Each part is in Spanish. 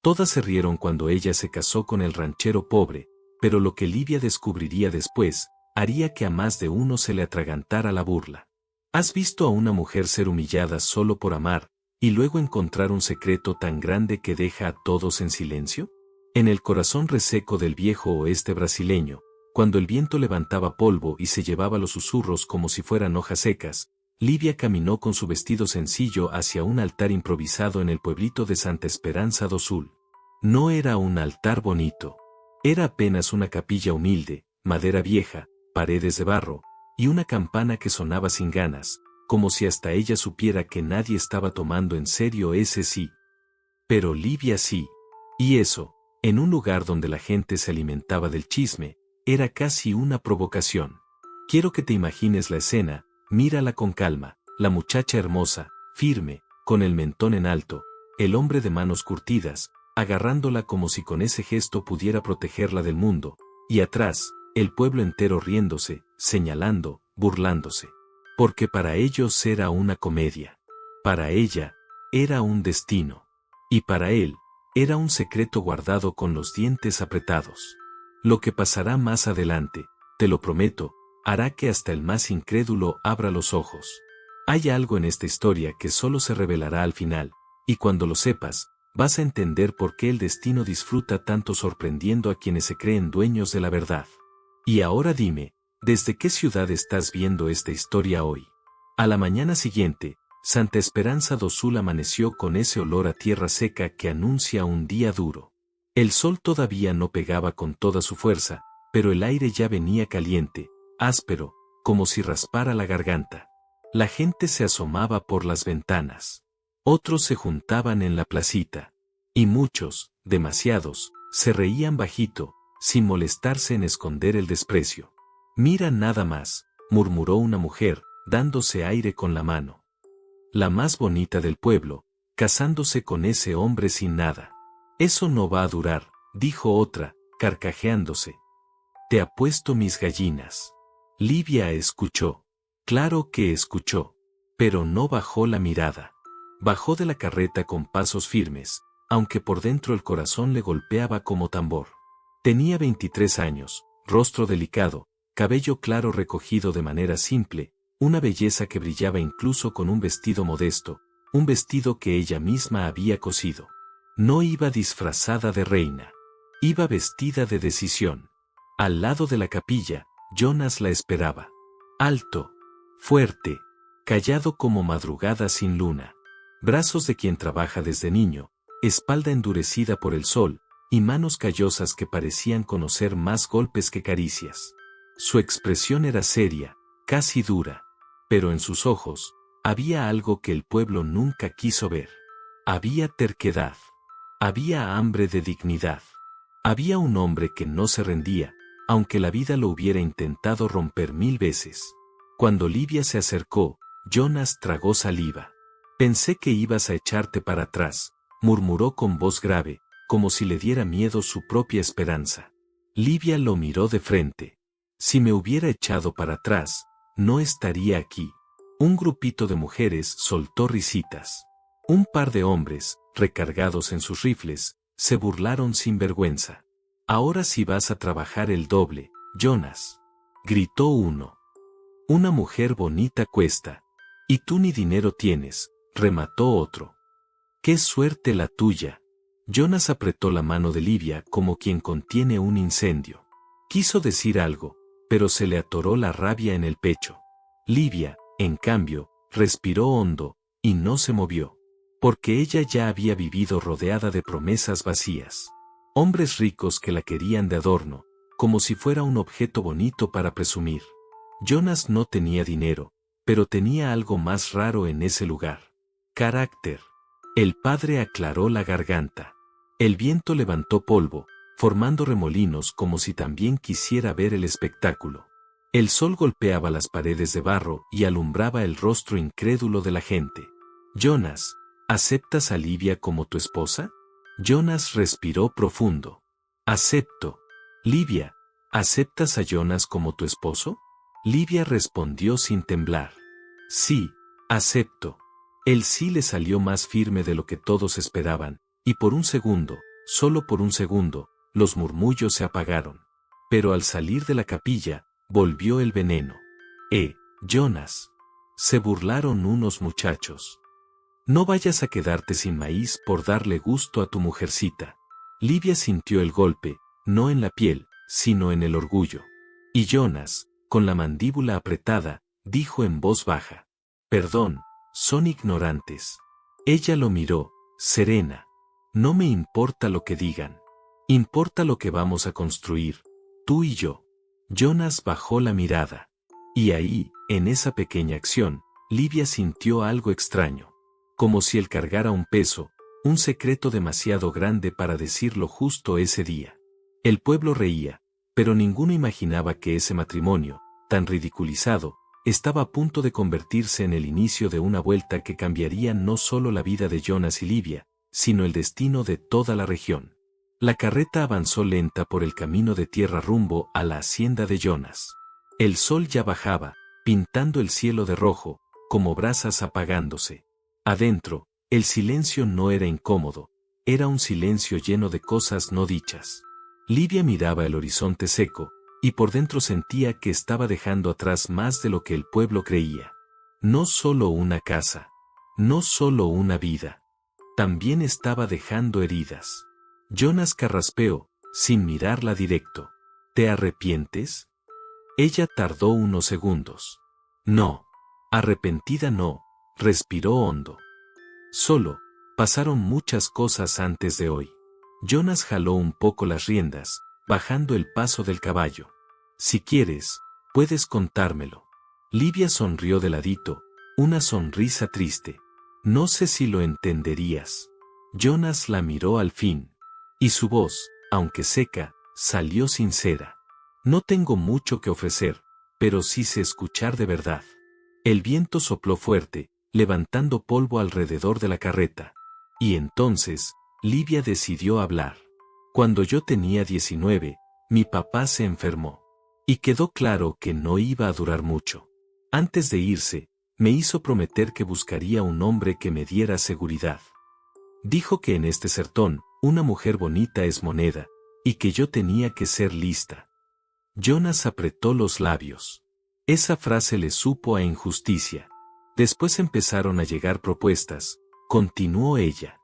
Todas se rieron cuando ella se casó con el ranchero pobre, pero lo que Livia descubriría después, haría que a más de uno se le atragantara la burla. ¿Has visto a una mujer ser humillada solo por amar, y luego encontrar un secreto tan grande que deja a todos en silencio? En el corazón reseco del viejo oeste brasileño, cuando el viento levantaba polvo y se llevaba los susurros como si fueran hojas secas, Livia caminó con su vestido sencillo hacia un altar improvisado en el pueblito de Santa Esperanza do Sul. No era un altar bonito. Era apenas una capilla humilde, madera vieja, paredes de barro, y una campana que sonaba sin ganas, como si hasta ella supiera que nadie estaba tomando en serio ese sí. Pero Livia sí. Y eso, en un lugar donde la gente se alimentaba del chisme, era casi una provocación. Quiero que te imagines la escena, mírala con calma, la muchacha hermosa, firme, con el mentón en alto, el hombre de manos curtidas, agarrándola como si con ese gesto pudiera protegerla del mundo, y atrás, el pueblo entero riéndose, señalando, burlándose. Porque para ellos era una comedia. Para ella, era un destino. Y para él, era un secreto guardado con los dientes apretados. Lo que pasará más adelante, te lo prometo, hará que hasta el más incrédulo abra los ojos. Hay algo en esta historia que solo se revelará al final, y cuando lo sepas, vas a entender por qué el destino disfruta tanto sorprendiendo a quienes se creen dueños de la verdad. Y ahora dime, ¿desde qué ciudad estás viendo esta historia hoy? A la mañana siguiente, Santa Esperanza do Sul amaneció con ese olor a tierra seca que anuncia un día duro. El sol todavía no pegaba con toda su fuerza, pero el aire ya venía caliente, áspero, como si raspara la garganta. La gente se asomaba por las ventanas. Otros se juntaban en la placita. Y muchos, demasiados, se reían bajito, sin molestarse en esconder el desprecio. Mira nada más, murmuró una mujer, dándose aire con la mano. La más bonita del pueblo, casándose con ese hombre sin nada. Eso no va a durar, dijo otra, carcajeándose. Te apuesto mis gallinas. Livia escuchó. Claro que escuchó, pero no bajó la mirada. Bajó de la carreta con pasos firmes, aunque por dentro el corazón le golpeaba como tambor. Tenía 23 años, rostro delicado, cabello claro recogido de manera simple, una belleza que brillaba incluso con un vestido modesto, un vestido que ella misma había cosido. No iba disfrazada de reina. Iba vestida de decisión. Al lado de la capilla, Jonas la esperaba. Alto, fuerte, callado como madrugada sin luna. Brazos de quien trabaja desde niño, espalda endurecida por el sol, y manos callosas que parecían conocer más golpes que caricias. Su expresión era seria, casi dura, pero en sus ojos, había algo que el pueblo nunca quiso ver. Había terquedad. Había hambre de dignidad. Había un hombre que no se rendía, aunque la vida lo hubiera intentado romper 1000 veces. Cuando Livia se acercó, Jonas tragó saliva. Pensé que ibas a echarte para atrás, murmuró con voz grave, como si le diera miedo su propia esperanza. Livia lo miró de frente. Si me hubiera echado para atrás, no estaría aquí. Un grupito de mujeres soltó risitas. Un par de hombres, recargados en sus rifles, se burlaron sin vergüenza. Ahora sí vas a trabajar el doble, Jonas, gritó uno. Una mujer bonita cuesta. Y tú ni dinero tienes, remató otro. ¡Qué suerte la tuya! Jonas apretó la mano de Livia como quien contiene un incendio. Quiso decir algo, pero se le atoró la rabia en el pecho. Livia, en cambio, respiró hondo, y no se movió. Porque ella ya había vivido rodeada de promesas vacías. Hombres ricos que la querían de adorno, como si fuera un objeto bonito para presumir. Jonas no tenía dinero, pero tenía algo más raro en ese lugar. Carácter. El padre aclaró la garganta. El viento levantó polvo, formando remolinos como si también quisiera ver el espectáculo. El sol golpeaba las paredes de barro y alumbraba el rostro incrédulo de la gente. Jonas, ¿aceptas a Livia como tu esposa? Jonas respiró profundo. Acepto. Livia, ¿aceptas a Jonas como tu esposo? Livia respondió sin temblar. Sí, acepto. El sí le salió más firme de lo que todos esperaban, y por un segundo, solo por un segundo, los murmullos se apagaron. Pero al salir de la capilla, volvió el veneno. Jonas. Se burlaron unos muchachos. No vayas a quedarte sin maíz por darle gusto a tu mujercita. Livia sintió el golpe, no en la piel, sino en el orgullo. Y Jonas, con la mandíbula apretada, dijo en voz baja: perdón, son ignorantes. Ella lo miró, serena. No me importa lo que digan. Importa lo que vamos a construir, tú y yo. Jonas bajó la mirada. Y ahí, en esa pequeña acción, Livia sintió algo extraño. Como si él cargara un peso, un secreto demasiado grande para decirlo justo ese día. El pueblo reía, pero ninguno imaginaba que ese matrimonio, tan ridiculizado, estaba a punto de convertirse en el inicio de una vuelta que cambiaría no solo la vida de Jonas y Livia, sino el destino de toda la región. La carreta avanzó lenta por el camino de tierra rumbo a la hacienda de Jonas. El sol ya bajaba, pintando el cielo de rojo, como brasas apagándose. Adentro, el silencio no era incómodo, era un silencio lleno de cosas no dichas. Livia miraba el horizonte seco, y por dentro sentía que estaba dejando atrás más de lo que el pueblo creía. No solo una casa, no solo una vida. También estaba dejando heridas. Jonas carraspeó, sin mirarla directo. ¿Te arrepientes? Ella tardó unos segundos. No. Arrepentida no, respiró hondo. Solo, pasaron muchas cosas antes de hoy. Jonas jaló un poco las riendas, bajando el paso del caballo. Si quieres, puedes contármelo. Livia sonrió de ladito, una sonrisa triste. No sé si lo entenderías. Jonas la miró al fin. Y su voz, aunque seca, salió sincera. No tengo mucho que ofrecer, pero sí sé escuchar de verdad. El viento sopló fuerte, levantando polvo alrededor de la carreta. Y entonces, Livia decidió hablar. Cuando yo tenía 19, mi papá se enfermó. Y quedó claro que no iba a durar mucho. Antes de irse, me hizo prometer que buscaría un hombre que me diera seguridad. Dijo que en este sertón, una mujer bonita es moneda, y que yo tenía que ser lista. Jonas apretó los labios. Esa frase le supo a injusticia. Después empezaron a llegar propuestas, continuó ella.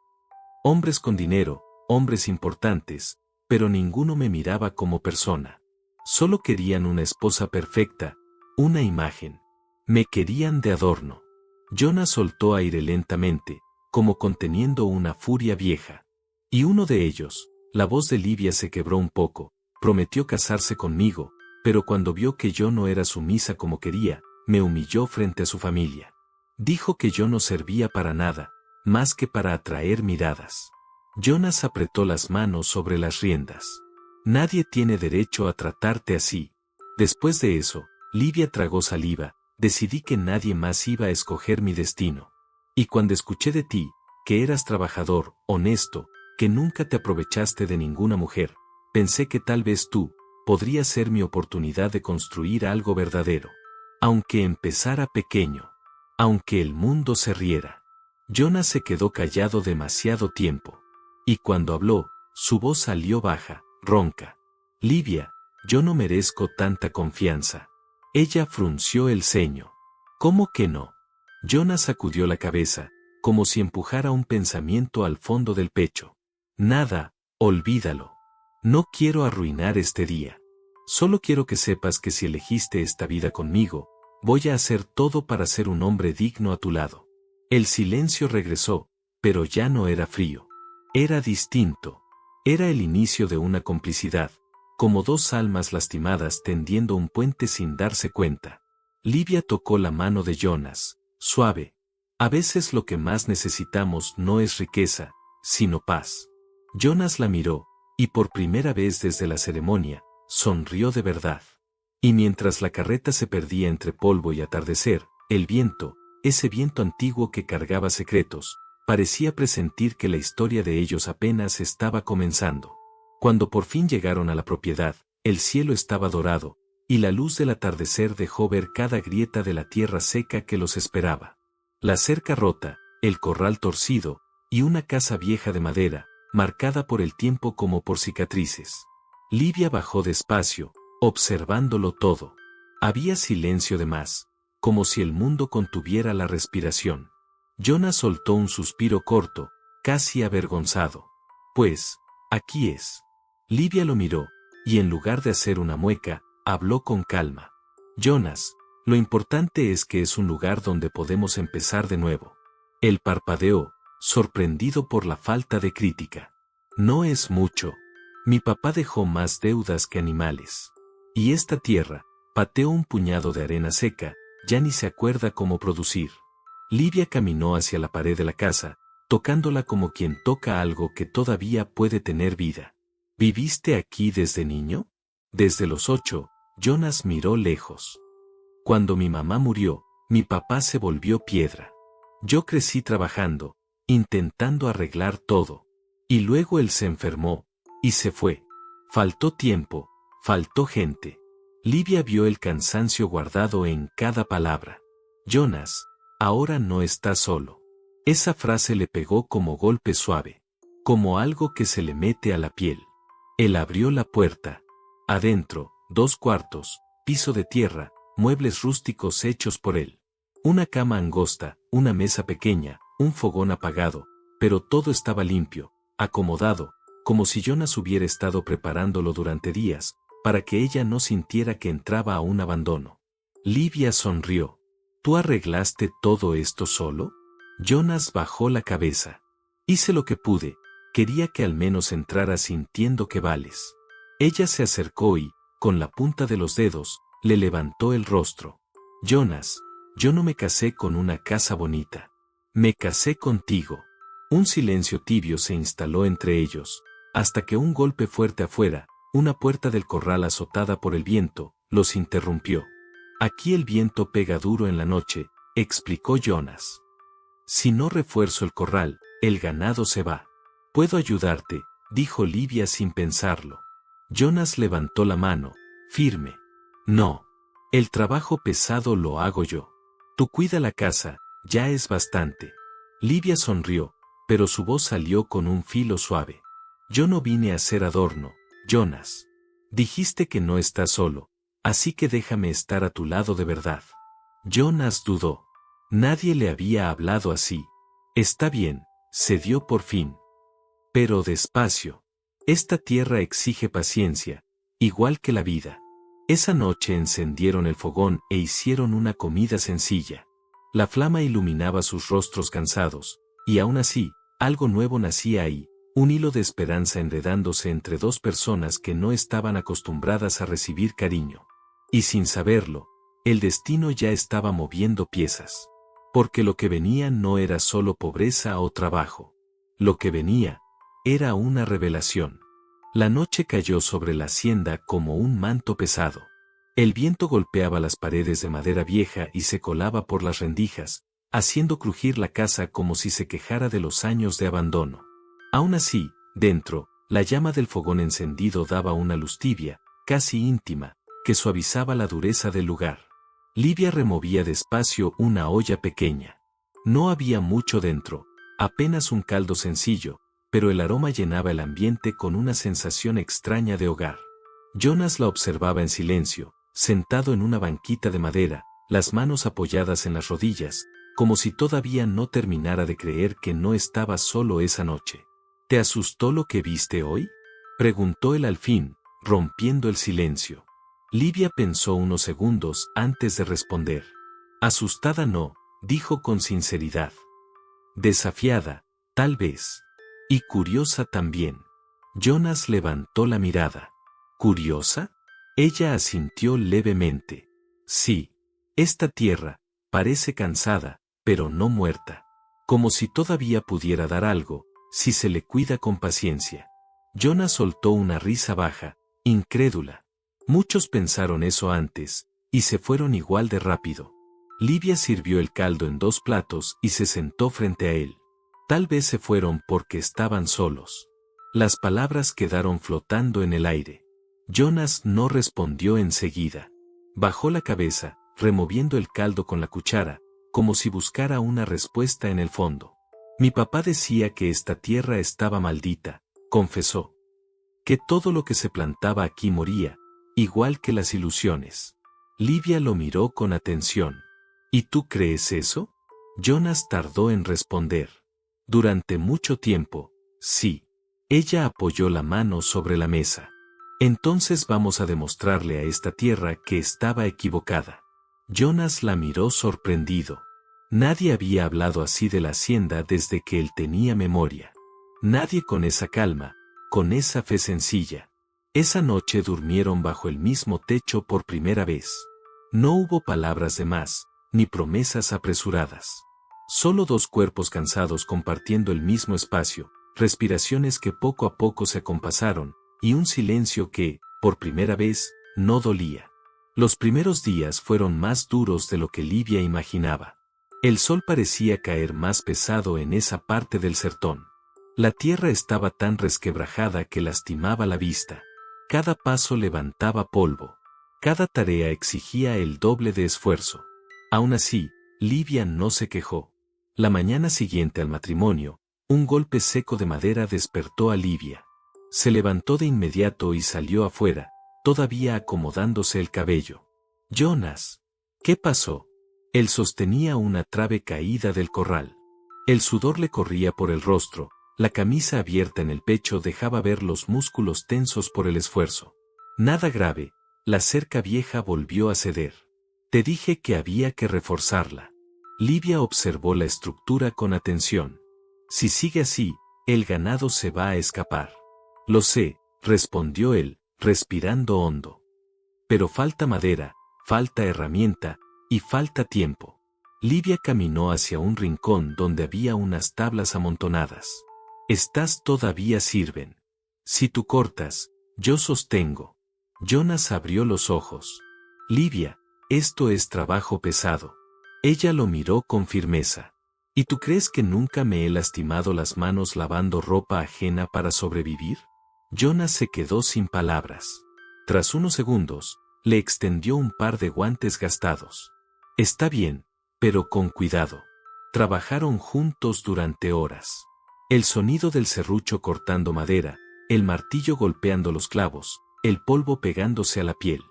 Hombres con dinero, hombres importantes, pero ninguno me miraba como persona. Solo querían una esposa perfecta, una imagen. Me querían de adorno. Jonas soltó aire lentamente, como conteniendo una furia vieja. Y uno de ellos, la voz de Livia se quebró un poco, prometió casarse conmigo, pero cuando vio que yo no era sumisa como quería, me humilló frente a su familia. Dijo que yo no servía para nada, más que para atraer miradas. Jonas apretó las manos sobre las riendas. Nadie tiene derecho a tratarte así. Después de eso, Livia tragó saliva, decidí que nadie más iba a escoger mi destino. Y cuando escuché de ti, que eras trabajador, honesto, que nunca te aprovechaste de ninguna mujer, pensé que tal vez tú, podría ser mi oportunidad de construir algo verdadero. Aunque empezara pequeño. Aunque el mundo se riera. Jonas se quedó callado demasiado tiempo. Y cuando habló, su voz salió baja, ronca. Livia, yo no merezco tanta confianza. Ella frunció el ceño. ¿Cómo que no? Jonas sacudió la cabeza, como si empujara un pensamiento al fondo del pecho. Nada, olvídalo. No quiero arruinar este día. Solo quiero que sepas que si elegiste esta vida conmigo, voy a hacer todo para ser un hombre digno a tu lado. El silencio regresó, pero ya no era frío. Era distinto. Era el inicio de una complicidad, como dos almas lastimadas tendiendo un puente sin darse cuenta. Livia tocó la mano de Jonas, suave. A veces lo que más necesitamos no es riqueza, sino paz. Jonas la miró, y por primera vez desde la ceremonia, sonrió de verdad. Y mientras la carreta se perdía entre polvo y atardecer, el viento, ese viento antiguo que cargaba secretos, parecía presentir que la historia de ellos apenas estaba comenzando. Cuando por fin llegaron a la propiedad, el cielo estaba dorado, y la luz del atardecer dejó ver cada grieta de la tierra seca que los esperaba. La cerca rota, el corral torcido, y una casa vieja de madera, marcada por el tiempo como por cicatrices. Livia bajó despacio, observándolo todo. Había silencio de más, como si el mundo contuviera la respiración. Jonas soltó un suspiro corto, casi avergonzado. Pues, aquí es. Livia lo miró, y en lugar de hacer una mueca, habló con calma. Jonas, lo importante es que es un lugar donde podemos empezar de nuevo. Él parpadeó, sorprendido por la falta de crítica. No es mucho. Mi papá dejó más deudas que animales. Y esta tierra, pateó un puñado de arena seca, ya ni se acuerda cómo producir. Livia caminó hacia la pared de la casa, tocándola como quien toca algo que todavía puede tener vida. ¿Viviste aquí desde niño? Desde los 8, Jonas miró lejos. Cuando mi mamá murió, mi papá se volvió piedra. Yo crecí trabajando, intentando arreglar todo. Y luego él se enfermó, y se fue. Faltó tiempo, faltó gente. Livia vio el cansancio guardado en cada palabra. Jonas, ahora no estás solo. Esa frase le pegó como golpe suave, como algo que se le mete a la piel. Él abrió la puerta. Adentro, 2 cuartos, piso de tierra, muebles rústicos hechos por él. Una cama angosta, una mesa pequeña, un fogón apagado, pero todo estaba limpio, acomodado, como si Jonas hubiera estado preparándolo durante días, para que ella no sintiera que entraba a un abandono. Livia sonrió. ¿Tú arreglaste todo esto solo? Jonas bajó la cabeza. Hice lo que pude, quería que al menos entrara sintiendo que vales. Ella se acercó y, con la punta de los dedos, le levantó el rostro. Jonas, yo no me casé con una casa bonita. Me casé contigo. Un silencio tibio se instaló entre ellos, hasta que un golpe fuerte afuera, una puerta del corral azotada por el viento, los interrumpió. Aquí el viento pega duro en la noche, explicó Jonas. Si no refuerzo el corral, el ganado se va. Puedo ayudarte, dijo Livia sin pensarlo. Jonas levantó la mano, firme. No. El trabajo pesado lo hago yo. Tú cuida la casa, ya es bastante. Livia sonrió, pero su voz salió con un filo suave. Yo no vine a ser adorno, Jonas. Dijiste que no estás solo, así que déjame estar a tu lado de verdad. Jonas dudó. Nadie le había hablado así. Está bien, cedió por fin. Pero despacio. Esta tierra exige paciencia, igual que la vida. Esa noche encendieron el fogón e hicieron una comida sencilla. La flama iluminaba sus rostros cansados, y aún así, algo nuevo nacía ahí, un hilo de esperanza enredándose entre 2 personas que no estaban acostumbradas a recibir cariño. Y sin saberlo, el destino ya estaba moviendo piezas. Porque lo que venía no era solo pobreza o trabajo. Lo que venía era una revelación. La noche cayó sobre la hacienda como un manto pesado. El viento golpeaba las paredes de madera vieja y se colaba por las rendijas, haciendo crujir la casa como si se quejara de los años de abandono. Aún así, dentro, la llama del fogón encendido daba una luz tibia, casi íntima, que suavizaba la dureza del lugar. Livia removía despacio una olla pequeña. No había mucho dentro, apenas un caldo sencillo, pero el aroma llenaba el ambiente con una sensación extraña de hogar. Jonas la observaba en silencio, sentado en una banquita de madera, las manos apoyadas en las rodillas, como si todavía no terminara de creer que no estaba solo esa noche. ¿Te asustó lo que viste hoy?, preguntó él al fin, rompiendo el silencio. Livia pensó unos segundos antes de responder. Asustada no, dijo con sinceridad. Desafiada, tal vez. Y curiosa también. Jonas levantó la mirada. ¿Curiosa? Ella asintió levemente. Sí. Esta tierra parece cansada, pero no muerta. Como si todavía pudiera dar algo, si se le cuida con paciencia. Jonas soltó una risa baja, incrédula. Muchos pensaron eso antes, y se fueron igual de rápido. Livia sirvió el caldo en 2 platos y se sentó frente a él. Tal vez se fueron porque estaban solos. Las palabras quedaron flotando en el aire. Jonas no respondió enseguida. Bajó la cabeza, removiendo el caldo con la cuchara, como si buscara una respuesta en el fondo. Mi papá decía que esta tierra estaba maldita, confesó. Que todo lo que se plantaba aquí moría, igual que las ilusiones. Livia lo miró con atención. ¿Y tú crees eso? Jonas tardó en responder. Durante mucho tiempo, sí. Ella apoyó la mano sobre la mesa. Entonces vamos a demostrarle a esta tierra que estaba equivocada. Jonas la miró sorprendido. Nadie había hablado así de la hacienda desde que él tenía memoria. Nadie con esa calma, con esa fe sencilla. Esa noche durmieron bajo el mismo techo por primera vez. No hubo palabras de más, ni promesas apresuradas. Solo dos cuerpos cansados compartiendo el mismo espacio, respiraciones que poco a poco se acompasaron, y un silencio que, por primera vez, no dolía. Los primeros días fueron más duros de lo que Livia imaginaba. El sol parecía caer más pesado en esa parte del sertón. La tierra estaba tan resquebrajada que lastimaba la vista. Cada paso levantaba polvo. Cada tarea exigía el doble de esfuerzo. Aún así, Livia no se quejó. La mañana siguiente al matrimonio, un golpe seco de madera despertó a Livia. Se levantó de inmediato y salió afuera, todavía acomodándose el cabello. Jonas, ¿qué pasó? Él sostenía una trave caída del corral. El sudor le corría por el rostro, la camisa abierta en el pecho dejaba ver los músculos tensos por el esfuerzo. Nada grave, la cerca vieja volvió a ceder. Te dije que había que reforzarla. Livia observó la estructura con atención. Si sigue así, el ganado se va a escapar. Lo sé, respondió él, respirando hondo. Pero falta madera, falta herramienta, y falta tiempo. Livia caminó hacia un rincón donde había unas tablas amontonadas. Estas todavía sirven. Si tú cortas, yo sostengo. Jonas abrió los ojos. Livia, esto es trabajo pesado. Ella lo miró con firmeza. ¿Y tú crees que nunca me he lastimado las manos lavando ropa ajena para sobrevivir? Jonas se quedó sin palabras. Tras unos segundos, le extendió un par de guantes gastados. Está bien, pero con cuidado. Trabajaron juntos durante horas. El sonido del serrucho cortando madera, el martillo golpeando los clavos, el polvo pegándose a la piel.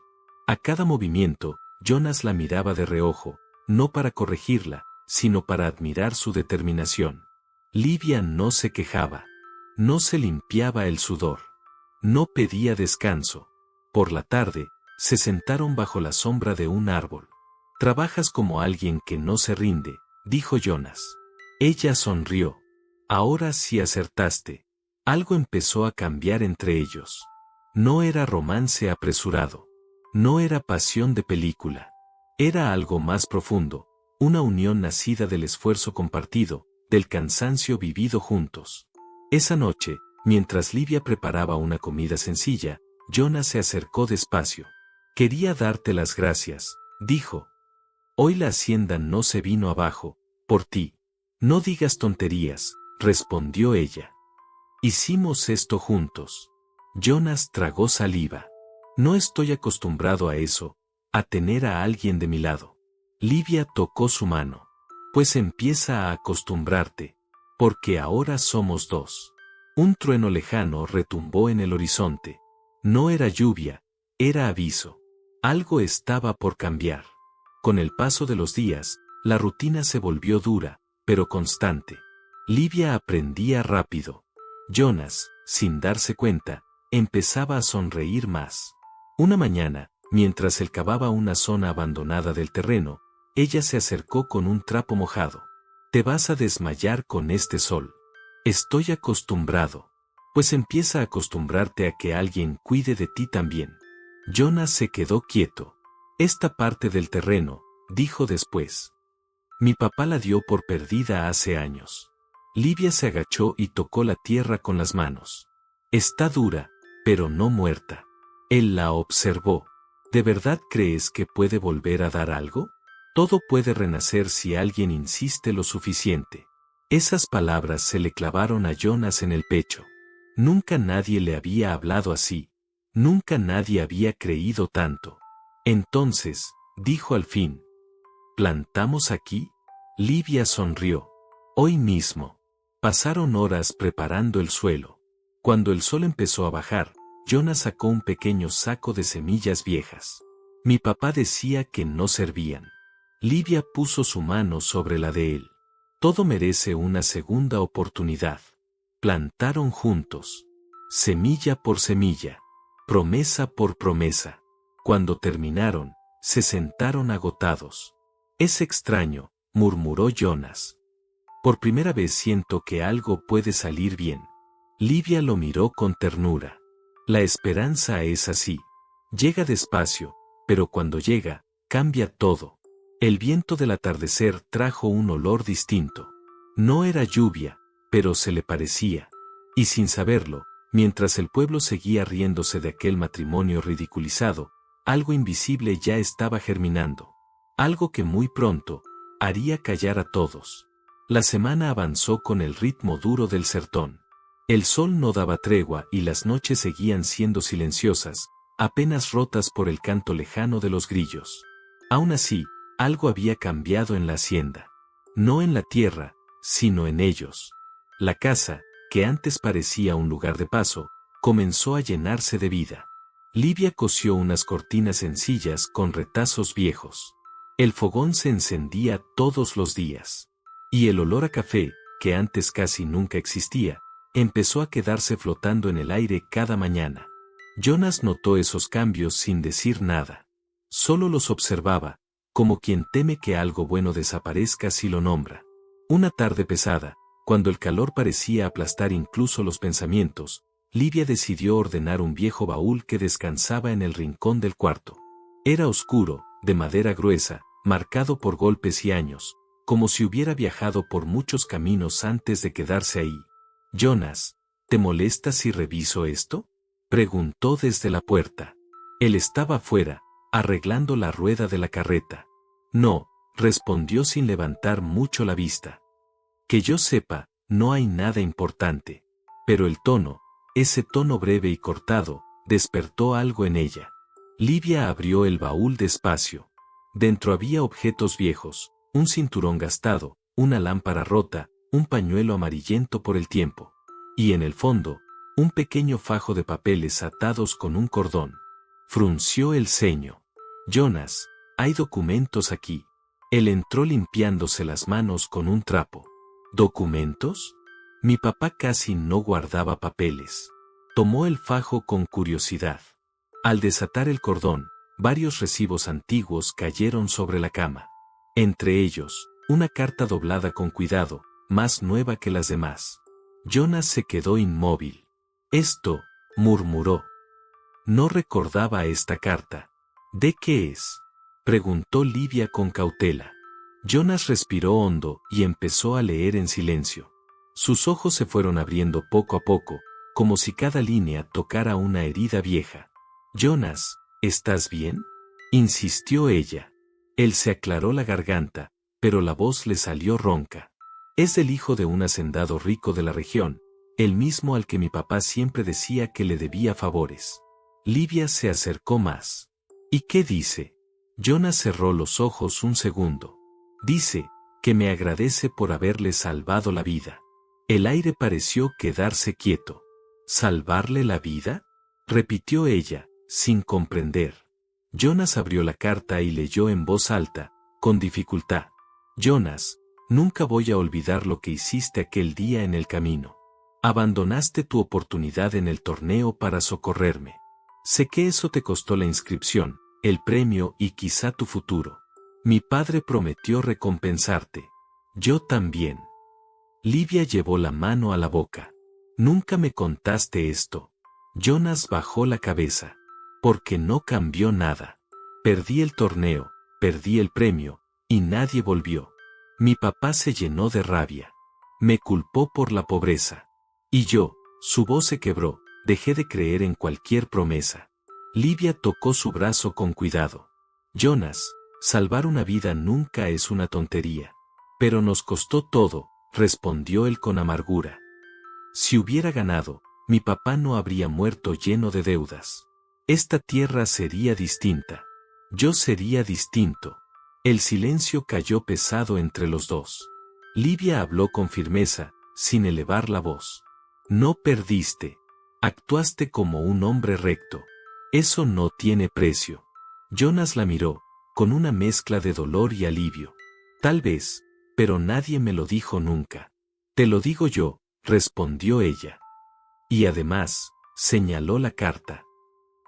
A cada movimiento, Jonas la miraba de reojo, no para corregirla, sino para admirar su determinación. Livia no se quejaba. No se limpiaba el sudor. No pedía descanso. Por la tarde, se sentaron bajo la sombra de un árbol. Trabajas como alguien que no se rinde, dijo Jonas. Ella sonrió. Ahora sí acertaste. Algo empezó a cambiar entre ellos. No era romance apresurado. No era pasión de película. Era algo más profundo, una unión nacida del esfuerzo compartido, del cansancio vivido juntos. Esa noche, mientras Livia preparaba una comida sencilla, Jonas se acercó despacio. Quería darte las gracias, dijo. Hoy la hacienda no se vino abajo, por ti. No digas tonterías, respondió ella. Hicimos esto juntos. Jonas tragó saliva. No estoy acostumbrado a eso, a tener a alguien de mi lado. Livia tocó su mano. Pues empieza a acostumbrarte, porque ahora somos dos. Un trueno lejano retumbó en el horizonte. No era lluvia, era aviso. Algo estaba por cambiar. Con el paso de los días, la rutina se volvió dura, pero constante. Livia aprendía rápido. Jonas, sin darse cuenta, empezaba a sonreír más. Una mañana, mientras él cavaba una zona abandonada del terreno, ella se acercó con un trapo mojado. Te vas a desmayar con este sol. Estoy acostumbrado. Pues empieza a acostumbrarte a que alguien cuide de ti también. Jonas se quedó quieto. Esta parte del terreno, dijo después. Mi papá la dio por perdida hace años. Livia se agachó y tocó la tierra con las manos. Está dura, pero no muerta. Él la observó. ¿De verdad crees que puede volver a dar algo? Todo puede renacer si alguien insiste lo suficiente. Esas palabras se le clavaron a Jonas en el pecho. Nunca nadie le había hablado así. Nunca nadie había creído tanto. Entonces, dijo al fin. ¿Plantamos aquí? Livia sonrió. Hoy mismo. Pasaron horas preparando el suelo. Cuando el sol empezó a bajar, Jonas sacó un pequeño saco de semillas viejas. Mi papá decía que no servían. Livia puso su mano sobre la de él. Todo merece una segunda oportunidad. Plantaron juntos. Semilla por semilla. Promesa por promesa. Cuando terminaron, se sentaron agotados. Es extraño, murmuró Jonas. Por primera vez siento que algo puede salir bien. Livia lo miró con ternura. La esperanza es así. Llega despacio, pero cuando llega, cambia todo. El viento del atardecer trajo un olor distinto. No era lluvia, pero se le parecía. Y sin saberlo, mientras el pueblo seguía riéndose de aquel matrimonio ridiculizado, algo invisible ya estaba germinando. Algo que muy pronto haría callar a todos. La semana avanzó con el ritmo duro del sertón. El sol no daba tregua y las noches seguían siendo silenciosas, apenas rotas por el canto lejano de los grillos. Aún así, algo había cambiado en la hacienda. No en la tierra, sino en ellos. La casa, que antes parecía un lugar de paso, comenzó a llenarse de vida. Livia cosió unas cortinas sencillas con retazos viejos. El fogón se encendía todos los días. Y el olor a café, que antes casi nunca existía, empezó a quedarse flotando en el aire cada mañana. Jonas notó esos cambios sin decir nada. Solo los observaba, como quien teme que algo bueno desaparezca si lo nombra. Una tarde pesada, cuando el calor parecía aplastar incluso los pensamientos, Livia decidió ordenar un viejo baúl que descansaba en el rincón del cuarto. Era oscuro, de madera gruesa, marcado por golpes y años, como si hubiera viajado por muchos caminos antes de quedarse ahí. Jonas, ¿te molesta si reviso esto?, preguntó desde la puerta. Él estaba afuera, arreglando la rueda de la carreta. No, respondió sin levantar mucho la vista. Que yo sepa, no hay nada importante. Pero el tono, ese tono breve y cortado, despertó algo en ella. Livia abrió el baúl despacio. Dentro había objetos viejos, un cinturón gastado, una lámpara rota, un pañuelo amarillento por el tiempo. Y en el fondo, un pequeño fajo de papeles atados con un cordón. Frunció el ceño. Jonas, hay documentos aquí. Él entró limpiándose las manos con un trapo. ¿Documentos? Mi papá casi no guardaba papeles. Tomó el fajo con curiosidad. Al desatar el cordón, varios recibos antiguos cayeron sobre la cama. Entre ellos, una carta doblada con cuidado, más nueva que las demás. Jonas se quedó inmóvil. Esto, murmuró. No recordaba esta carta. ¿De qué es?, preguntó Livia con cautela. Jonas respiró hondo y empezó a leer en silencio. Sus ojos se fueron abriendo poco a poco, como si cada línea tocara una herida vieja. Jonas, ¿estás bien?, insistió ella. Él se aclaró la garganta, pero la voz le salió ronca. Es el hijo de un hacendado rico de la región, el mismo al que mi papá siempre decía que le debía favores. Livia se acercó más. ¿Y qué dice? Jonas cerró los ojos un segundo. Dice, que me agradece por haberle salvado la vida. El aire pareció quedarse quieto. ¿Salvarle la vida?, repitió ella, sin comprender. Jonas abrió la carta y leyó en voz alta, con dificultad. Jonas, nunca voy a olvidar lo que hiciste aquel día en el camino. Abandonaste tu oportunidad en el torneo para socorrerme. Sé que eso te costó la inscripción, el premio y quizá tu futuro. Mi padre prometió recompensarte. Yo también. Livia llevó la mano a la boca. Nunca me contaste esto. Jonas bajó la cabeza. Porque no cambió nada. Perdí el torneo, perdí el premio, y nadie volvió. Mi papá se llenó de rabia. Me culpó por la pobreza. Y yo, su voz se quebró, dejé de creer en cualquier promesa. Livia tocó su brazo con cuidado. Jonas, salvar una vida nunca es una tontería. Pero nos costó todo, respondió él con amargura. Si hubiera ganado, mi papá no habría muerto lleno de deudas. Esta tierra sería distinta. Yo sería distinto. El silencio cayó pesado entre los dos. Livia habló con firmeza, sin elevar la voz. No perdiste. Actuaste como un hombre recto. Eso no tiene precio. Jonas la miró, con una mezcla de dolor y alivio. Tal vez, pero nadie me lo dijo nunca. Te lo digo yo, respondió ella. Y además, señaló la carta.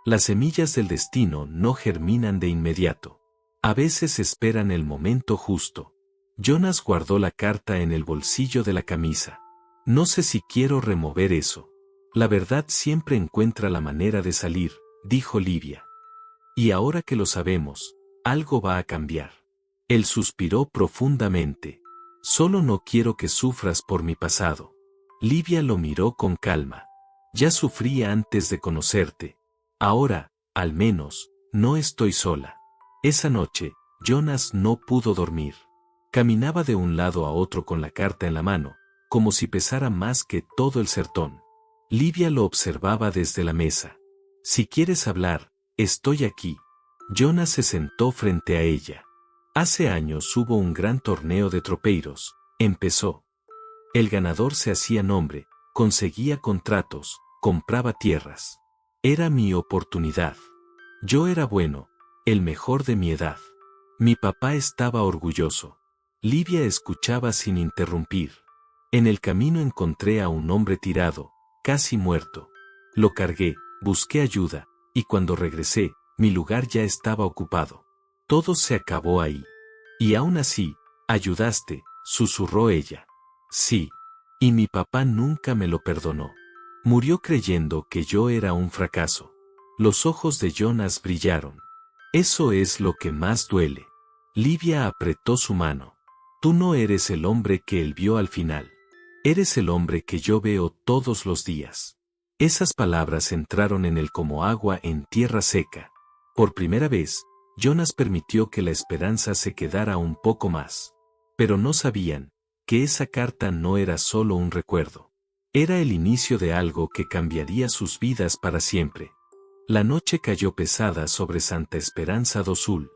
Las semillas del destino no germinan de inmediato. A veces esperan el momento justo. Jonas guardó la carta en el bolsillo de la camisa. No sé si quiero remover eso. La verdad siempre encuentra la manera de salir, dijo Livia. Y ahora que lo sabemos, algo va a cambiar. Él suspiró profundamente. Solo no quiero que sufras por mi pasado. Livia lo miró con calma. Ya sufrí antes de conocerte. Ahora, al menos, no estoy sola. Esa noche, Jonas no pudo dormir. Caminaba de un lado a otro con la carta en la mano, como si pesara más que todo el sertón. Livia lo observaba desde la mesa. Si quieres hablar, estoy aquí. Jonas se sentó frente a ella. Hace años hubo un gran torneo de tropeiros, empezó. El ganador se hacía nombre, conseguía contratos, compraba tierras. Era mi oportunidad. Yo era bueno, el mejor de mi edad. Mi papá estaba orgulloso. Livia escuchaba sin interrumpir. En el camino encontré a un hombre tirado, casi muerto. Lo cargué, busqué ayuda, y cuando regresé, mi lugar ya estaba ocupado. Todo se acabó ahí. Y aún así, ayudaste, susurró ella. Sí. Y mi papá nunca me lo perdonó. Murió creyendo que yo era un fracaso. Los ojos de Jonas brillaron. Eso es lo que más duele. Livia apretó su mano. Tú no eres el hombre que él vio al final. Eres el hombre que yo veo todos los días. Esas palabras entraron en él como agua en tierra seca. Por primera vez, Jonas permitió que la esperanza se quedara un poco más. Pero no sabían que esa carta no era solo un recuerdo. Era el inicio de algo que cambiaría sus vidas para siempre. La noche cayó pesada sobre Santa Esperanza do Sul.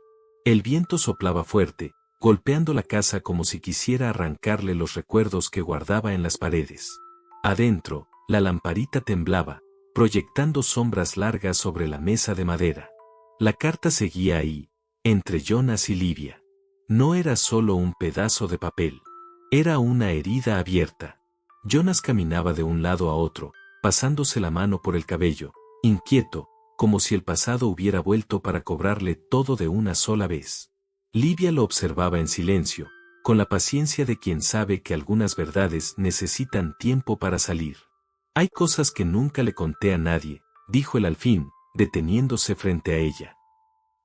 El viento soplaba fuerte, golpeando la casa como si quisiera arrancarle los recuerdos que guardaba en las paredes. Adentro, la lamparita temblaba, proyectando sombras largas sobre la mesa de madera. La carta seguía ahí, entre Jonas y Livia. No era solo un pedazo de papel. Era una herida abierta. Jonas caminaba de un lado a otro, pasándose la mano por el cabello, inquieto, como si el pasado hubiera vuelto para cobrarle todo de una sola vez. Livia lo observaba en silencio, con la paciencia de quien sabe que algunas verdades necesitan tiempo para salir. Hay cosas que nunca le conté a nadie, dijo él al fin, deteniéndose frente a ella.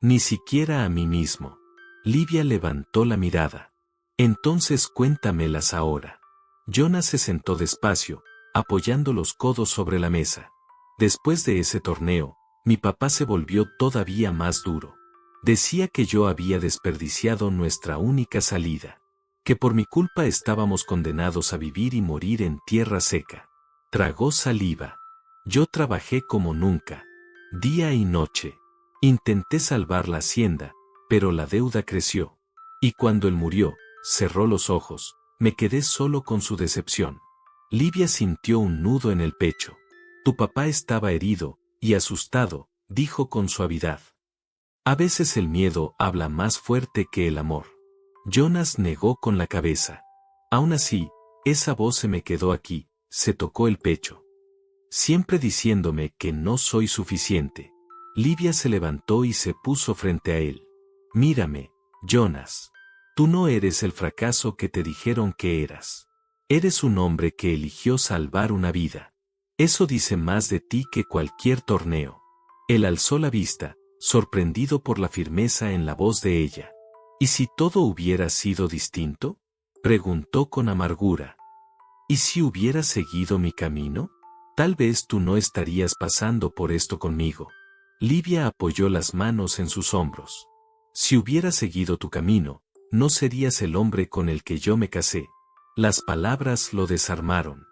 Ni siquiera a mí mismo. Livia levantó la mirada. Entonces cuéntamelas ahora. Jonas se sentó despacio, apoyando los codos sobre la mesa. Después de ese torneo, mi papá se volvió todavía más duro. Decía que yo había desperdiciado nuestra única salida. Que por mi culpa estábamos condenados a vivir y morir en tierra seca. Tragó saliva. Yo trabajé como nunca. Día y noche. Intenté salvar la hacienda, pero la deuda creció. Y cuando él murió, cerró los ojos, me quedé solo con su decepción. Livia sintió un nudo en el pecho. Tu papá estaba herido, y asustado, dijo con suavidad. A veces el miedo habla más fuerte que el amor. Jonas negó con la cabeza. Aún así, esa voz se me quedó aquí, se tocó el pecho. Siempre diciéndome que no soy suficiente. Livia se levantó y se puso frente a él. Mírame, Jonas. Tú no eres el fracaso que te dijeron que eras. Eres un hombre que eligió salvar una vida. Eso dice más de ti que cualquier torneo. Él alzó la vista, sorprendido por la firmeza en la voz de ella. ¿Y si todo hubiera sido distinto? Preguntó con amargura. ¿Y si hubiera seguido mi camino? Tal vez tú no estarías pasando por esto conmigo. Livia apoyó las manos en sus hombros. Si hubiera seguido tu camino, no serías el hombre con el que yo me casé. Las palabras lo desarmaron.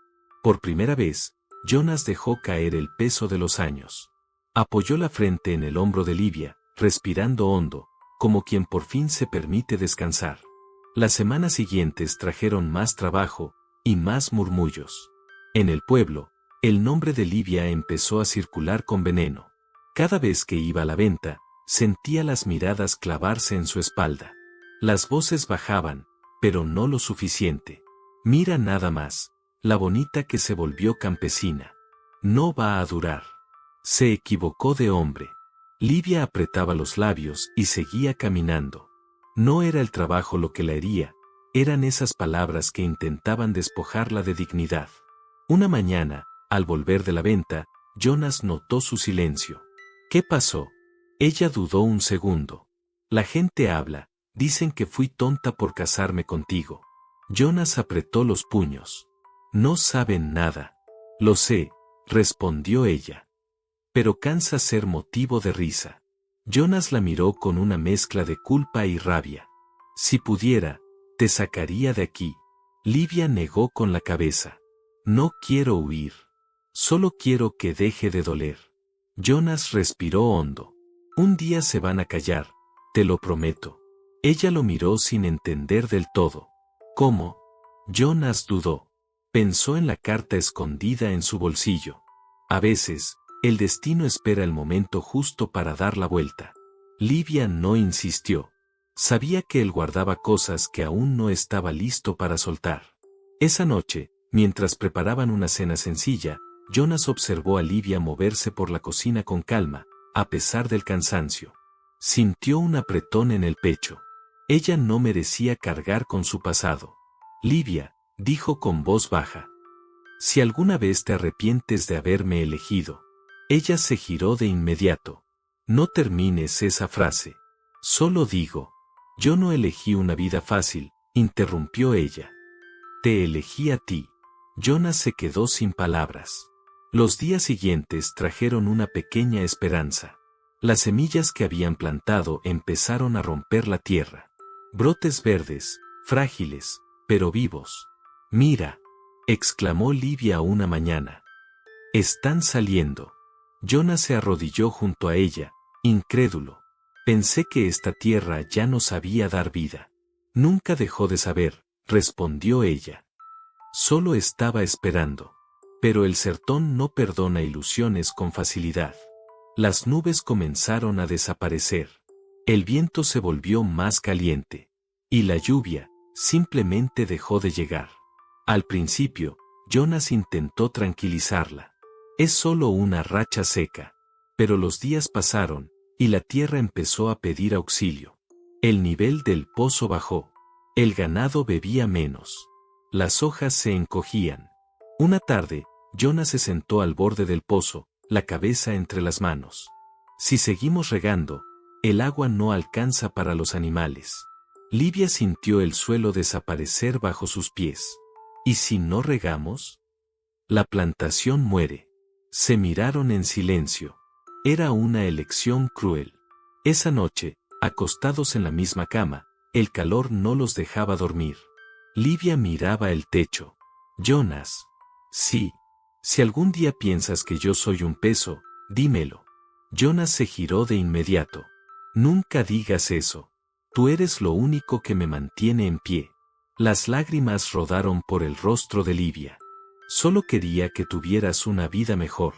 Por primera vez, Jonas dejó caer el peso de los años. Apoyó la frente en el hombro de Livia, respirando hondo, como quien por fin se permite descansar. Las semanas siguientes trajeron más trabajo, y más murmullos. En el pueblo, el nombre de Livia empezó a circular con veneno. Cada vez que iba a la venta, sentía las miradas clavarse en su espalda. Las voces bajaban, pero no lo suficiente. Mira nada más, la bonita que se volvió campesina. No va a durar. Se equivocó de hombre. Livia apretaba los labios y seguía caminando. No era el trabajo lo que la hería, eran esas palabras que intentaban despojarla de dignidad. Una mañana, al volver de la venta, Jonas notó su silencio. ¿Qué pasó? Ella dudó un segundo. La gente habla, dicen que fui tonta por casarme contigo. Jonas apretó los puños. No saben nada. Lo sé, respondió ella. Pero cansa ser motivo de risa. Jonas la miró con una mezcla de culpa y rabia. Si pudiera, te sacaría de aquí. Livia negó con la cabeza. No quiero huir. Solo quiero que deje de doler. Jonas respiró hondo. Un día se van a callar, te lo prometo. Ella lo miró sin entender del todo. ¿Cómo? Jonas dudó. Pensó en la carta escondida en su bolsillo. A veces, el destino espera el momento justo para dar la vuelta. Livia no insistió. Sabía que él guardaba cosas que aún no estaba listo para soltar. Esa noche, mientras preparaban una cena sencilla, Jonas observó a Livia moverse por la cocina con calma, a pesar del cansancio. Sintió un apretón en el pecho. Ella no merecía cargar con su pasado. Livia, dijo con voz baja. Si alguna vez te arrepientes de haberme elegido. Ella se giró de inmediato. No termines esa frase. Solo digo. Yo no elegí una vida fácil, interrumpió ella. Te elegí a ti. Jonas se quedó sin palabras. Los días siguientes trajeron una pequeña esperanza. Las semillas que habían plantado empezaron a romper la tierra. Brotes verdes, frágiles, pero vivos. Mira, exclamó Livia una mañana. Están saliendo. Jonas se arrodilló junto a ella, incrédulo. Pensé que esta tierra ya no sabía dar vida. Nunca dejó de saber, respondió ella. Solo estaba esperando. Pero el sertón no perdona ilusiones con facilidad. Las nubes comenzaron a desaparecer. El viento se volvió más caliente. Y la lluvia, simplemente dejó de llegar. Al principio, Jonas intentó tranquilizarla. Es solo una racha seca. Pero los días pasaron, y la tierra empezó a pedir auxilio. El nivel del pozo bajó. El ganado bebía menos. Las hojas se encogían. Una tarde, Jonas se sentó al borde del pozo, la cabeza entre las manos. Si seguimos regando, el agua no alcanza para los animales. Livia sintió el suelo desaparecer bajo sus pies. ¿Y si no regamos? La plantación muere. Se miraron en silencio. Era una elección cruel. Esa noche, acostados en la misma cama, el calor no los dejaba dormir. Livia miraba el techo. Jonas. Sí. Si algún día piensas que yo soy un peso, dímelo. Jonas se giró de inmediato. Nunca digas eso. Tú eres lo único que me mantiene en pie. Las lágrimas rodaron por el rostro de Livia. Solo quería que tuvieras una vida mejor.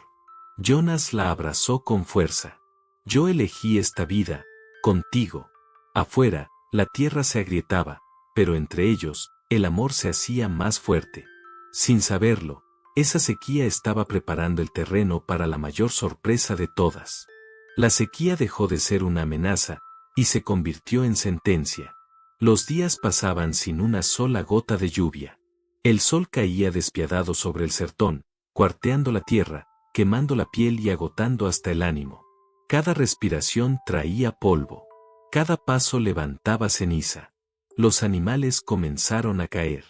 Jonas la abrazó con fuerza. Yo elegí esta vida, contigo. Afuera, la tierra se agrietaba, pero entre ellos, el amor se hacía más fuerte. Sin saberlo, esa sequía estaba preparando el terreno para la mayor sorpresa de todas. La sequía dejó de ser una amenaza, y se convirtió en sentencia. Los días pasaban sin una sola gota de lluvia. El sol caía despiadado sobre el sertón, cuarteando la tierra, quemando la piel y agotando hasta el ánimo. Cada respiración traía polvo. Cada paso levantaba ceniza. Los animales comenzaron a caer.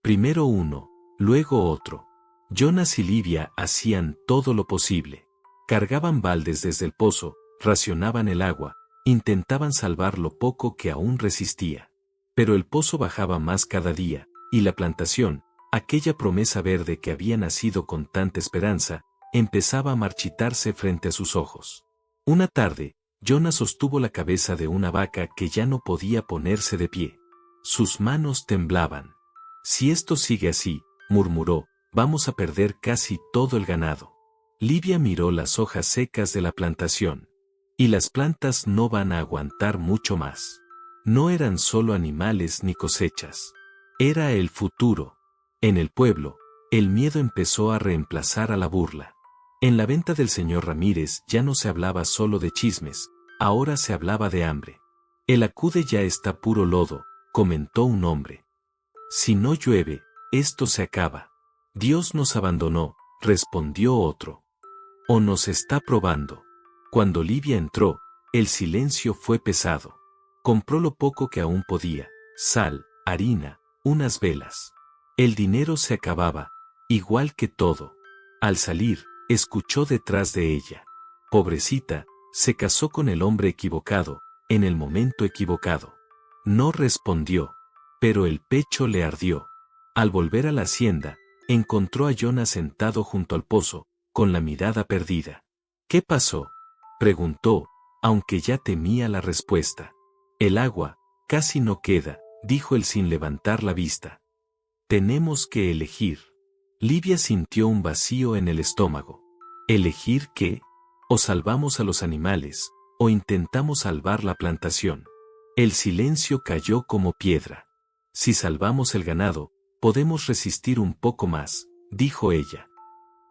Primero uno, luego otro. Jonas y Livia hacían todo lo posible. Cargaban baldes desde el pozo, racionaban el agua, intentaban salvar lo poco que aún resistía. Pero el pozo bajaba más cada día, y la plantación, aquella promesa verde que había nacido con tanta esperanza, empezaba a marchitarse frente a sus ojos. Una tarde, Jonas sostuvo la cabeza de una vaca que ya no podía ponerse de pie. Sus manos temblaban. Si esto sigue así, murmuró, vamos a perder casi todo el ganado. Livia miró las hojas secas de la plantación. Y las plantas no van a aguantar mucho más. No eran solo animales ni cosechas. Era el futuro. En el pueblo, el miedo empezó a reemplazar a la burla. En la venta del señor Ramírez ya no se hablaba solo de chismes, ahora se hablaba de hambre. El acude ya está puro lodo, comentó un hombre. Si no llueve, esto se acaba. Dios nos abandonó, respondió otro. O nos está probando. Cuando Livia entró, el silencio fue pesado. Compró lo poco que aún podía, sal, harina, unas velas. El dinero se acababa, igual que todo. Al salir, escuchó detrás de ella. Pobrecita, se casó con el hombre equivocado, en el momento equivocado. No respondió, pero el pecho le ardió. Al volver a la hacienda, encontró a Jonas sentado junto al pozo, con la mirada perdida. ¿Qué pasó?, preguntó, aunque ya temía la respuesta. El agua, casi no queda, dijo él sin levantar la vista. Tenemos que elegir. Livia sintió un vacío en el estómago. ¿Elegir qué? O salvamos a los animales, o intentamos salvar la plantación. El silencio cayó como piedra. Si salvamos el ganado, podemos resistir un poco más, dijo ella.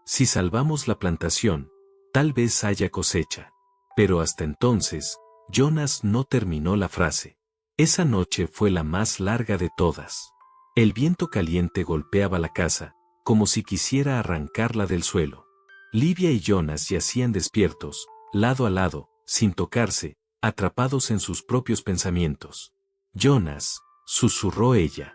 Si salvamos la plantación, tal vez haya cosecha. Pero hasta entonces, Jonas no terminó la frase. Esa noche fue la más larga de todas. El viento caliente golpeaba la casa, como si quisiera arrancarla del suelo. Livia y Jonas yacían despiertos, lado a lado, sin tocarse, atrapados en sus propios pensamientos. Jonas, susurró ella.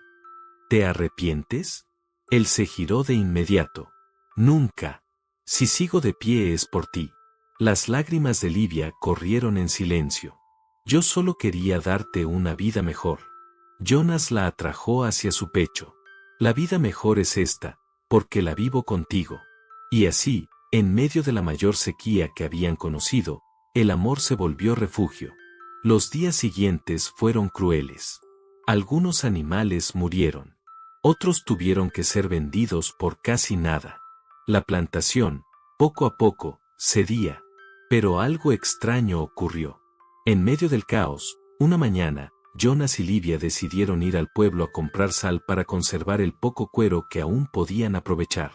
¿Te arrepientes? Él se giró de inmediato. Nunca. Si sigo de pie es por ti. Las lágrimas de Livia corrieron en silencio. Yo solo quería darte una vida mejor. Jonas la atrajo hacia su pecho. La vida mejor es esta, porque la vivo contigo. Y así, en medio de la mayor sequía que habían conocido, el amor se volvió refugio. Los días siguientes fueron crueles. Algunos animales murieron. Otros tuvieron que ser vendidos por casi nada. La plantación, poco a poco, cedía. Pero algo extraño ocurrió. En medio del caos, una mañana, Jonas y Livia decidieron ir al pueblo a comprar sal para conservar el poco cuero que aún podían aprovechar.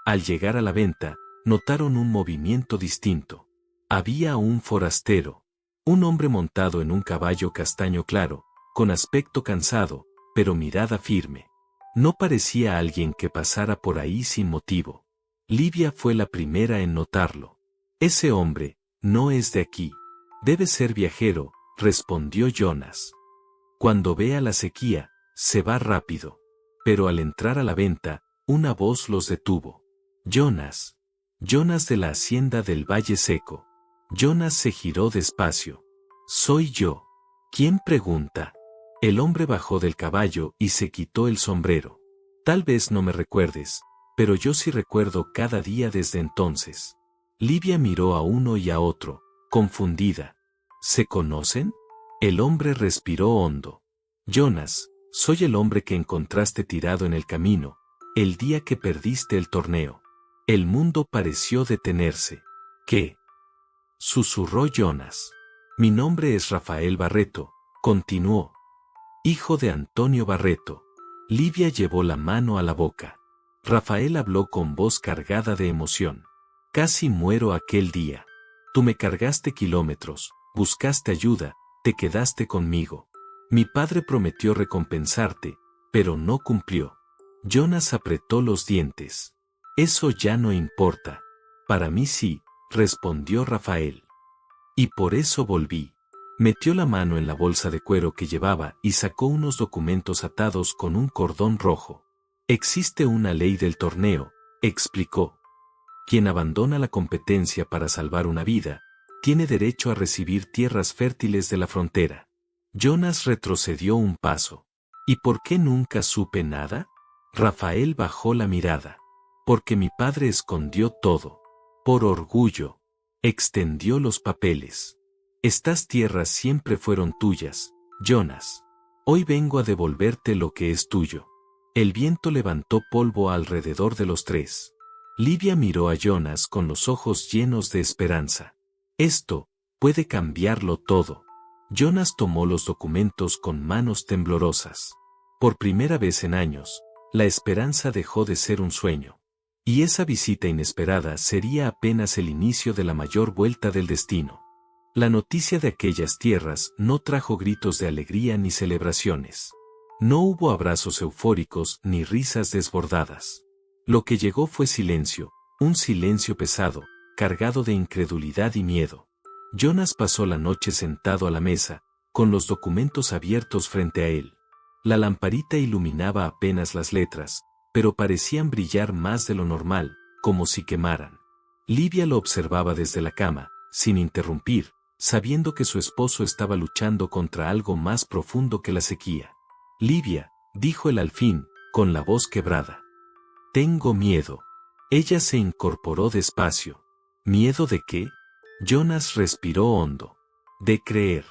Al llegar a la venta, notaron un movimiento distinto. Había un forastero. Un hombre montado en un caballo castaño claro, con aspecto cansado, pero mirada firme. No parecía alguien que pasara por ahí sin motivo. Livia fue la primera en notarlo. Ese hombre no es de aquí. Debe ser viajero, respondió Jonas. Cuando vea la sequía, se va rápido. Pero al entrar a la venta, una voz los detuvo. Jonas. Jonas de la hacienda del Valle Seco. Jonas se giró despacio. Soy yo. ¿Quién pregunta? El hombre bajó del caballo y se quitó el sombrero. Tal vez no me recuerdes, pero yo sí recuerdo cada día desde entonces. Livia miró a uno y a otro, confundida. ¿Se conocen? El hombre respiró hondo. Jonas, soy el hombre que encontraste tirado en el camino, el día que perdiste el torneo. El mundo pareció detenerse. ¿Qué? Susurró Jonas. Mi nombre es Rafael Barreto, continuó. Hijo de Antonio Barreto. Livia llevó la mano a la boca. Rafael habló con voz cargada de emoción. Casi muero aquel día. Tú me cargaste kilómetros, buscaste ayuda, te quedaste conmigo. Mi padre prometió recompensarte, pero no cumplió. Jonas apretó los dientes. Eso ya no importa. Para mí sí, respondió Rafael. Y por eso volví. Metió la mano en la bolsa de cuero que llevaba y sacó unos documentos atados con un cordón rojo. Existe una ley del torneo, explicó. Quien abandona la competencia para salvar una vida, tiene derecho a recibir tierras fértiles de la frontera. Jonas retrocedió un paso. ¿Y por qué nunca supe nada? Rafael bajó la mirada. Porque mi padre escondió todo. Por orgullo. Extendió los papeles. Estas tierras siempre fueron tuyas, Jonas. Hoy vengo a devolverte lo que es tuyo. El viento levantó polvo alrededor de los tres. Livia miró a Jonas con los ojos llenos de esperanza. Esto puede cambiarlo todo. Jonas tomó los documentos con manos temblorosas. Por primera vez en años, la esperanza dejó de ser un sueño. Y esa visita inesperada sería apenas el inicio de la mayor vuelta del destino. La noticia de aquellas tierras no trajo gritos de alegría ni celebraciones. No hubo abrazos eufóricos ni risas desbordadas. Lo que llegó fue silencio, un silencio pesado, cargado de incredulidad y miedo. Jonas pasó la noche sentado a la mesa, con los documentos abiertos frente a él. La lamparita iluminaba apenas las letras, pero parecían brillar más de lo normal, como si quemaran. Livia lo observaba desde la cama, sin interrumpir, sabiendo que su esposo estaba luchando contra algo más profundo que la sequía. Livia, dijo él al fin, con la voz quebrada. Tengo miedo. Ella se incorporó despacio. ¿Miedo de qué? Jonas respiró hondo. De creer.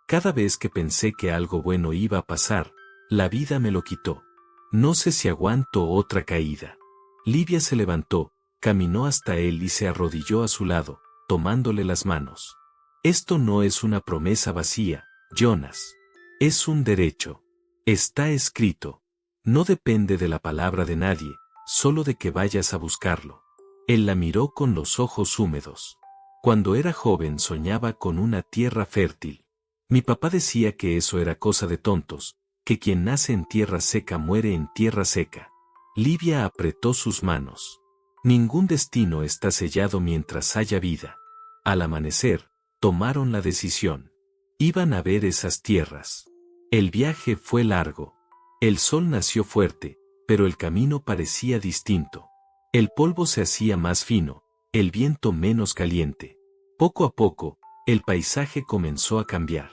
Cada vez que pensé que algo bueno iba a pasar, la vida me lo quitó. No sé si aguanto otra caída. Livia se levantó, caminó hasta él y se arrodilló a su lado, tomándole las manos. Esto no es una promesa vacía, Jonas. Es un derecho. Está escrito. No depende de la palabra de nadie, solo de que vayas a buscarlo. Él la miró con los ojos húmedos. Cuando era joven soñaba con una tierra fértil. Mi papá decía que eso era cosa de tontos, que quien nace en tierra seca muere en tierra seca. Livia apretó sus manos. Ningún destino está sellado mientras haya vida. Al amanecer, tomaron la decisión. Iban a ver esas tierras. El viaje fue largo. El sol nació fuerte, pero el camino parecía distinto. El polvo se hacía más fino, el viento menos caliente. Poco a poco, el paisaje comenzó a cambiar.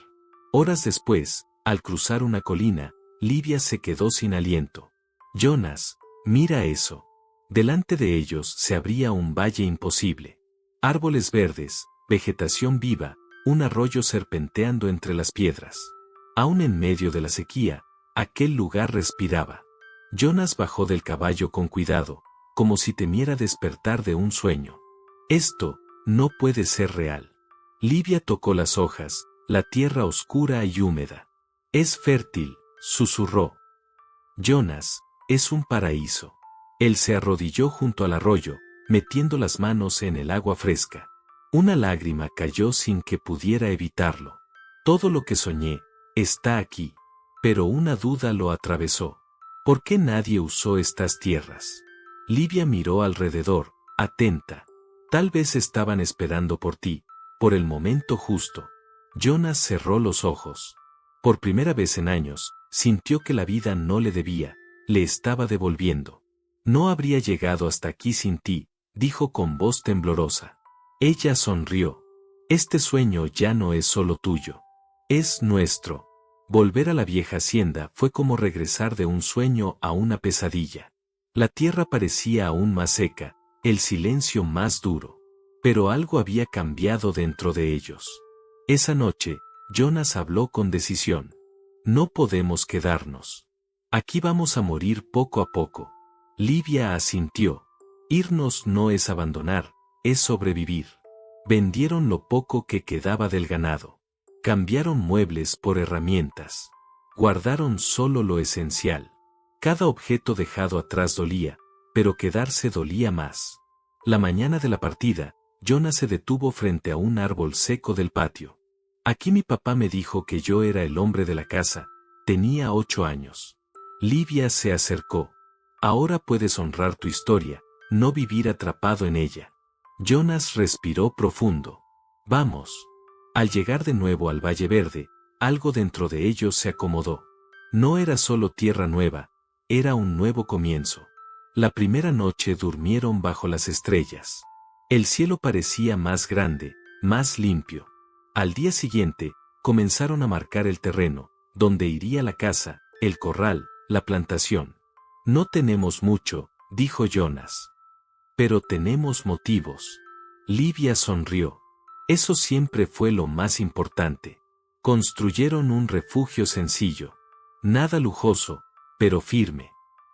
Horas después, al cruzar una colina, Livia se quedó sin aliento. Jonas, mira eso. Delante de ellos se abría un valle imposible. Árboles verdes, vegetación viva, un arroyo serpenteando entre las piedras. Aún en medio de la sequía, aquel lugar respiraba. Jonas bajó del caballo con cuidado, como si temiera despertar de un sueño. Esto no puede ser real. Livia tocó las hojas, la tierra oscura y húmeda. Es fértil, susurró. Jonas, es un paraíso. Él se arrodilló junto al arroyo, metiendo las manos en el agua fresca. Una lágrima cayó sin que pudiera evitarlo. Todo lo que soñé, está aquí. Pero una duda lo atravesó. ¿Por qué nadie usó estas tierras? Livia miró alrededor, atenta. Tal vez estaban esperando por ti, por el momento justo. Jonas cerró los ojos. Por primera vez en años, sintió que la vida no le debía, le estaba devolviendo. No habría llegado hasta aquí sin ti, dijo con voz temblorosa. Ella sonrió. Este sueño ya no es solo tuyo. Es nuestro. Volver a la vieja hacienda fue como regresar de un sueño a una pesadilla. La tierra parecía aún más seca, el silencio más duro. Pero algo había cambiado dentro de ellos. Esa noche, Jonas habló con decisión. No podemos quedarnos. Aquí vamos a morir poco a poco. Livia asintió. Irnos no es abandonar, es sobrevivir. Vendieron lo poco que quedaba del ganado. Cambiaron muebles por herramientas. Guardaron solo lo esencial. Cada objeto dejado atrás dolía, pero quedarse dolía más. La mañana de la partida, Jonas se detuvo frente a un árbol seco del patio. Aquí mi papá me dijo que yo era el hombre de la casa. Tenía 8 años. Livia se acercó. Ahora puedes honrar tu historia, no vivir atrapado en ella. Jonas respiró profundo. Vamos. Al llegar de nuevo al Valle Verde, algo dentro de ellos se acomodó. No era solo tierra nueva, era un nuevo comienzo. La primera noche durmieron bajo las estrellas. El cielo parecía más grande, más limpio. Al día siguiente, comenzaron a marcar el terreno, donde iría la casa, el corral, la plantación. No tenemos mucho, dijo Jonas. Pero tenemos motivos. Livia sonrió. Eso siempre fue lo más importante. Construyeron un refugio sencillo. Nada lujoso, pero firme.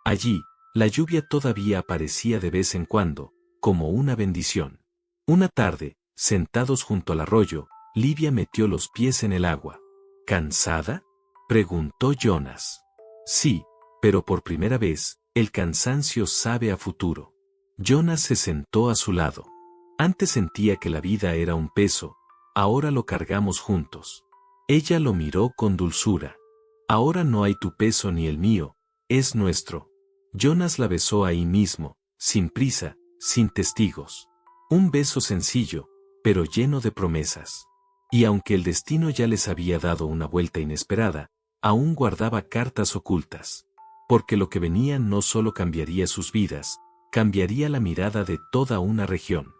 Allí, la lluvia todavía aparecía de vez en cuando, como una bendición. Una tarde, sentados junto al arroyo, Livia metió los pies en el agua. ¿Cansada?, preguntó Jonas. Sí, pero por primera vez, el cansancio sabe a futuro. Jonas se sentó a su lado. Antes sentía que la vida era un peso, ahora lo cargamos juntos. Ella lo miró con dulzura. Ahora no hay tu peso ni el mío, es nuestro. Jonas la besó ahí mismo, sin prisa, sin testigos. Un beso sencillo, pero lleno de promesas. Y aunque el destino ya les había dado una vuelta inesperada, aún guardaba cartas ocultas. Porque lo que venía no solo cambiaría sus vidas, cambiaría la mirada de toda una región.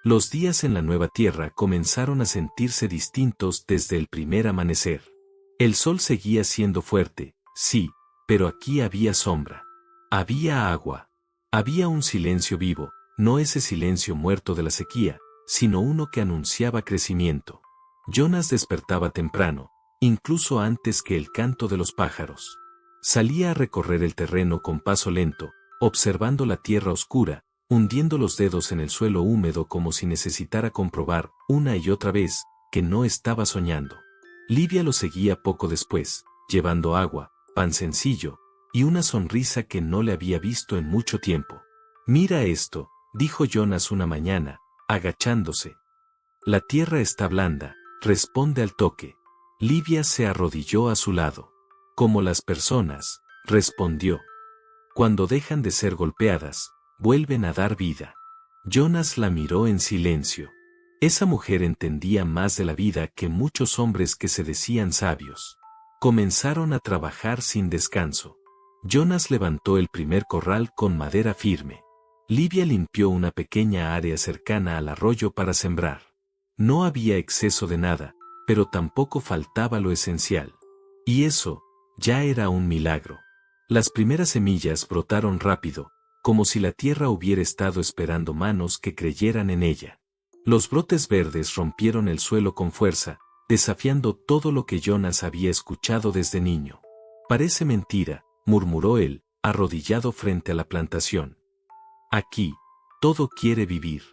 Los días en la nueva tierra comenzaron a sentirse distintos desde el primer amanecer. El sol seguía siendo fuerte, sí, pero aquí había sombra. Había agua. Había un silencio vivo, no ese silencio muerto de la sequía, sino uno que anunciaba crecimiento. Jonas despertaba temprano, incluso antes que el canto de los pájaros. Salía a recorrer el terreno con paso lento, observando la tierra oscura, hundiendo los dedos en el suelo húmedo como si necesitara comprobar, una y otra vez, que no estaba soñando. Livia lo seguía poco después, llevando agua, pan sencillo, y una sonrisa que no le había visto en mucho tiempo. «Mira esto», dijo Jonas una mañana, agachándose. «La tierra está blanda», responde al toque. Livia se arrodilló a su lado. «Como las personas», respondió. «Cuando dejan de ser golpeadas, vuelven a dar vida». Jonas la miró en silencio. Esa mujer entendía más de la vida que muchos hombres que se decían sabios. Comenzaron a trabajar sin descanso. Jonas levantó el primer corral con madera firme. Livia limpió una pequeña área cercana al arroyo para sembrar. No había exceso de nada, pero tampoco faltaba lo esencial. Y eso, ya era un milagro. Las primeras semillas brotaron rápido, como si la tierra hubiera estado esperando manos que creyeran en ella. Los brotes verdes rompieron el suelo con fuerza, desafiando todo lo que Jonas había escuchado desde niño. «Parece mentira», murmuró él, arrodillado frente a la plantación. «Aquí, todo quiere vivir».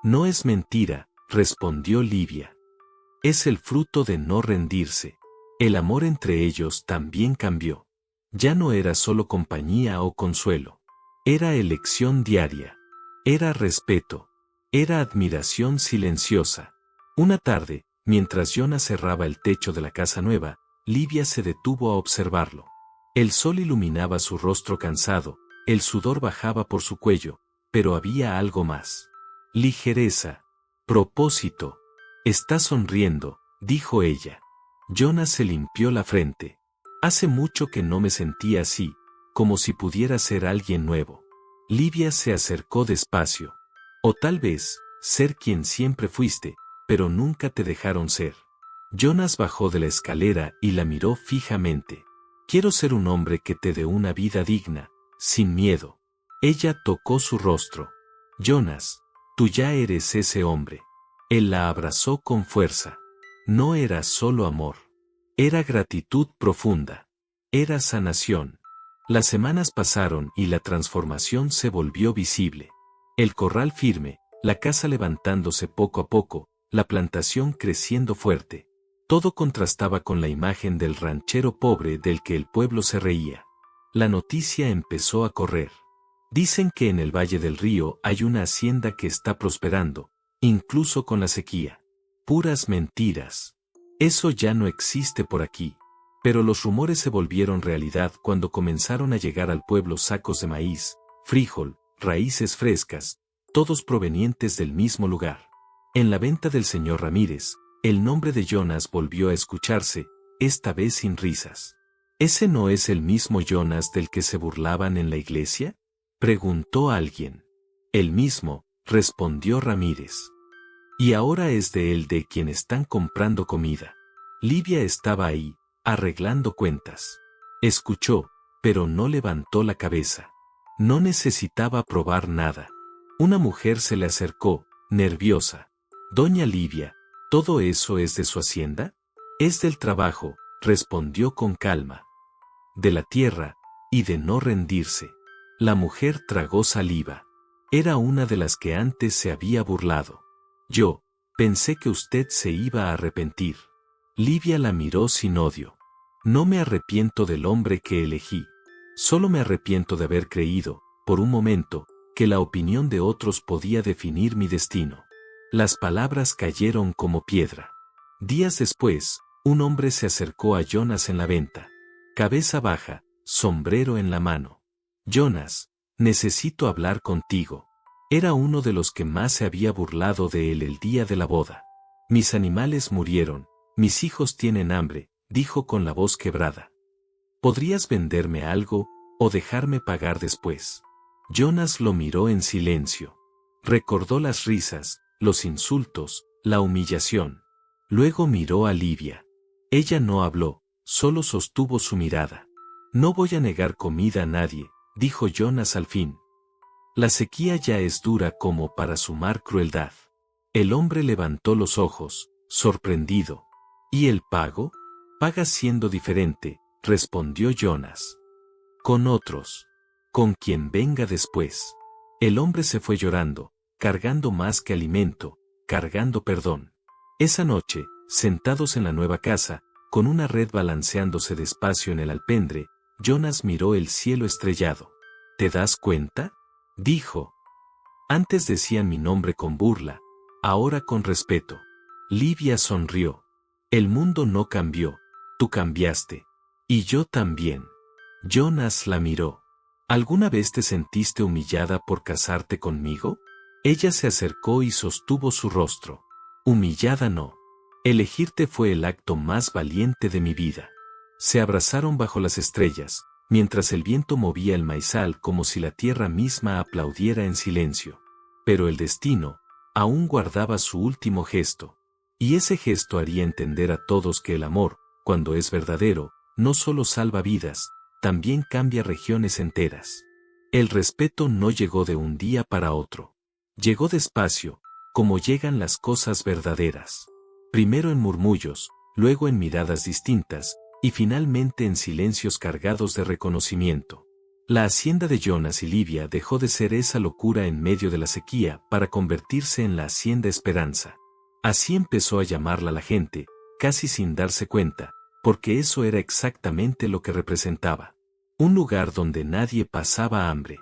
«No es mentira», respondió Livia. «Es el fruto de no rendirse». El amor entre ellos también cambió. Ya no era solo compañía o consuelo. Era elección diaria. Era respeto. Era admiración silenciosa. Una tarde, mientras Jonas cerraba el techo de la casa nueva, Livia se detuvo a observarlo. El sol iluminaba su rostro cansado, el sudor bajaba por su cuello, pero había algo más. Ligereza. Propósito. «Está sonriendo», dijo ella. Jonas se limpió la frente. «Hace mucho que no me sentía así, como si pudiera ser alguien nuevo». Livia se acercó despacio. «O tal vez, ser quien siempre fuiste, pero nunca te dejaron ser». Jonas bajó de la escalera y la miró fijamente. «Quiero ser un hombre que te dé una vida digna, sin miedo». Ella tocó su rostro. «Jonas, tú ya eres ese hombre». Él la abrazó con fuerza. No era solo amor. Era gratitud profunda. Era sanación. Las semanas pasaron y la transformación se volvió visible. El corral firme, la casa levantándose poco a poco, la plantación creciendo fuerte. Todo contrastaba con la imagen del ranchero pobre del que el pueblo se reía. La noticia empezó a correr. «Dicen que en el Valle del Río hay una hacienda que está prosperando, incluso con la sequía». Puras mentiras. Eso ya no existe por aquí. Pero los rumores se volvieron realidad cuando comenzaron a llegar al pueblo sacos de maíz, frijol, raíces frescas, todos provenientes del mismo lugar. En la venta del señor Ramírez, el nombre de Jonas volvió a escucharse, esta vez sin risas. «¿Ese no es el mismo Jonas del que se burlaban en la iglesia?», preguntó alguien. «El mismo», respondió Ramírez. «Y ahora es de él de quien están comprando comida». Livia estaba ahí, arreglando cuentas. Escuchó, pero no levantó la cabeza. No necesitaba probar nada. Una mujer se le acercó, nerviosa. «Doña Livia, ¿todo eso es de su hacienda?». «Es del trabajo», respondió con calma. «De la tierra, y de no rendirse». La mujer tragó saliva. Era una de las que antes se había burlado. Yo, pensé que usted se iba a arrepentir. Livia la miró sin odio. No me arrepiento del hombre que elegí. Solo me arrepiento de haber creído, por un momento, que la opinión de otros podía definir mi destino. Las palabras cayeron como piedra. Días después, un hombre se acercó a Jonas en la venta. Cabeza baja, sombrero en la mano. Jonas, necesito hablar contigo. Era uno de los que más se había burlado de él el día de la boda. Mis animales murieron, mis hijos tienen hambre, dijo con la voz quebrada. ¿Podrías venderme algo, o dejarme pagar después? Jonas lo miró en silencio. Recordó las risas, los insultos, la humillación. Luego miró a Livia. Ella no habló, solo sostuvo su mirada. No voy a negar comida a nadie, dijo Jonas al fin. La sequía ya es dura como para sumar crueldad. El hombre levantó los ojos, sorprendido. ¿Y el pago? Paga siendo diferente, respondió Jonas. Con otros. Con quien venga después. El hombre se fue llorando, cargando más que alimento, cargando perdón. Esa noche, sentados en la nueva casa, con una red balanceándose despacio en el alpendre, Jonas miró el cielo estrellado. ¿Te das cuenta?, dijo. Antes decían mi nombre con burla, ahora con respeto. Livia sonrió. El mundo no cambió, tú cambiaste. Y yo también. Jonas la miró. ¿Alguna vez te sentiste humillada por casarte conmigo? Ella se acercó y sostuvo su rostro. Humillada no. Elegirte fue el acto más valiente de mi vida. Se abrazaron bajo las estrellas, mientras el viento movía el maizal como si la tierra misma aplaudiera en silencio. Pero el destino aún guardaba su último gesto. Y ese gesto haría entender a todos que el amor, cuando es verdadero, no solo salva vidas, también cambia regiones enteras. El respeto no llegó de un día para otro. Llegó despacio, como llegan las cosas verdaderas. Primero en murmullos, luego en miradas distintas, y finalmente en silencios cargados de reconocimiento. La hacienda de Jonas y Livia dejó de ser esa locura en medio de la sequía para convertirse en la hacienda Esperanza. Así empezó a llamarla la gente, casi sin darse cuenta, porque eso era exactamente lo que representaba. Un lugar donde nadie pasaba hambre.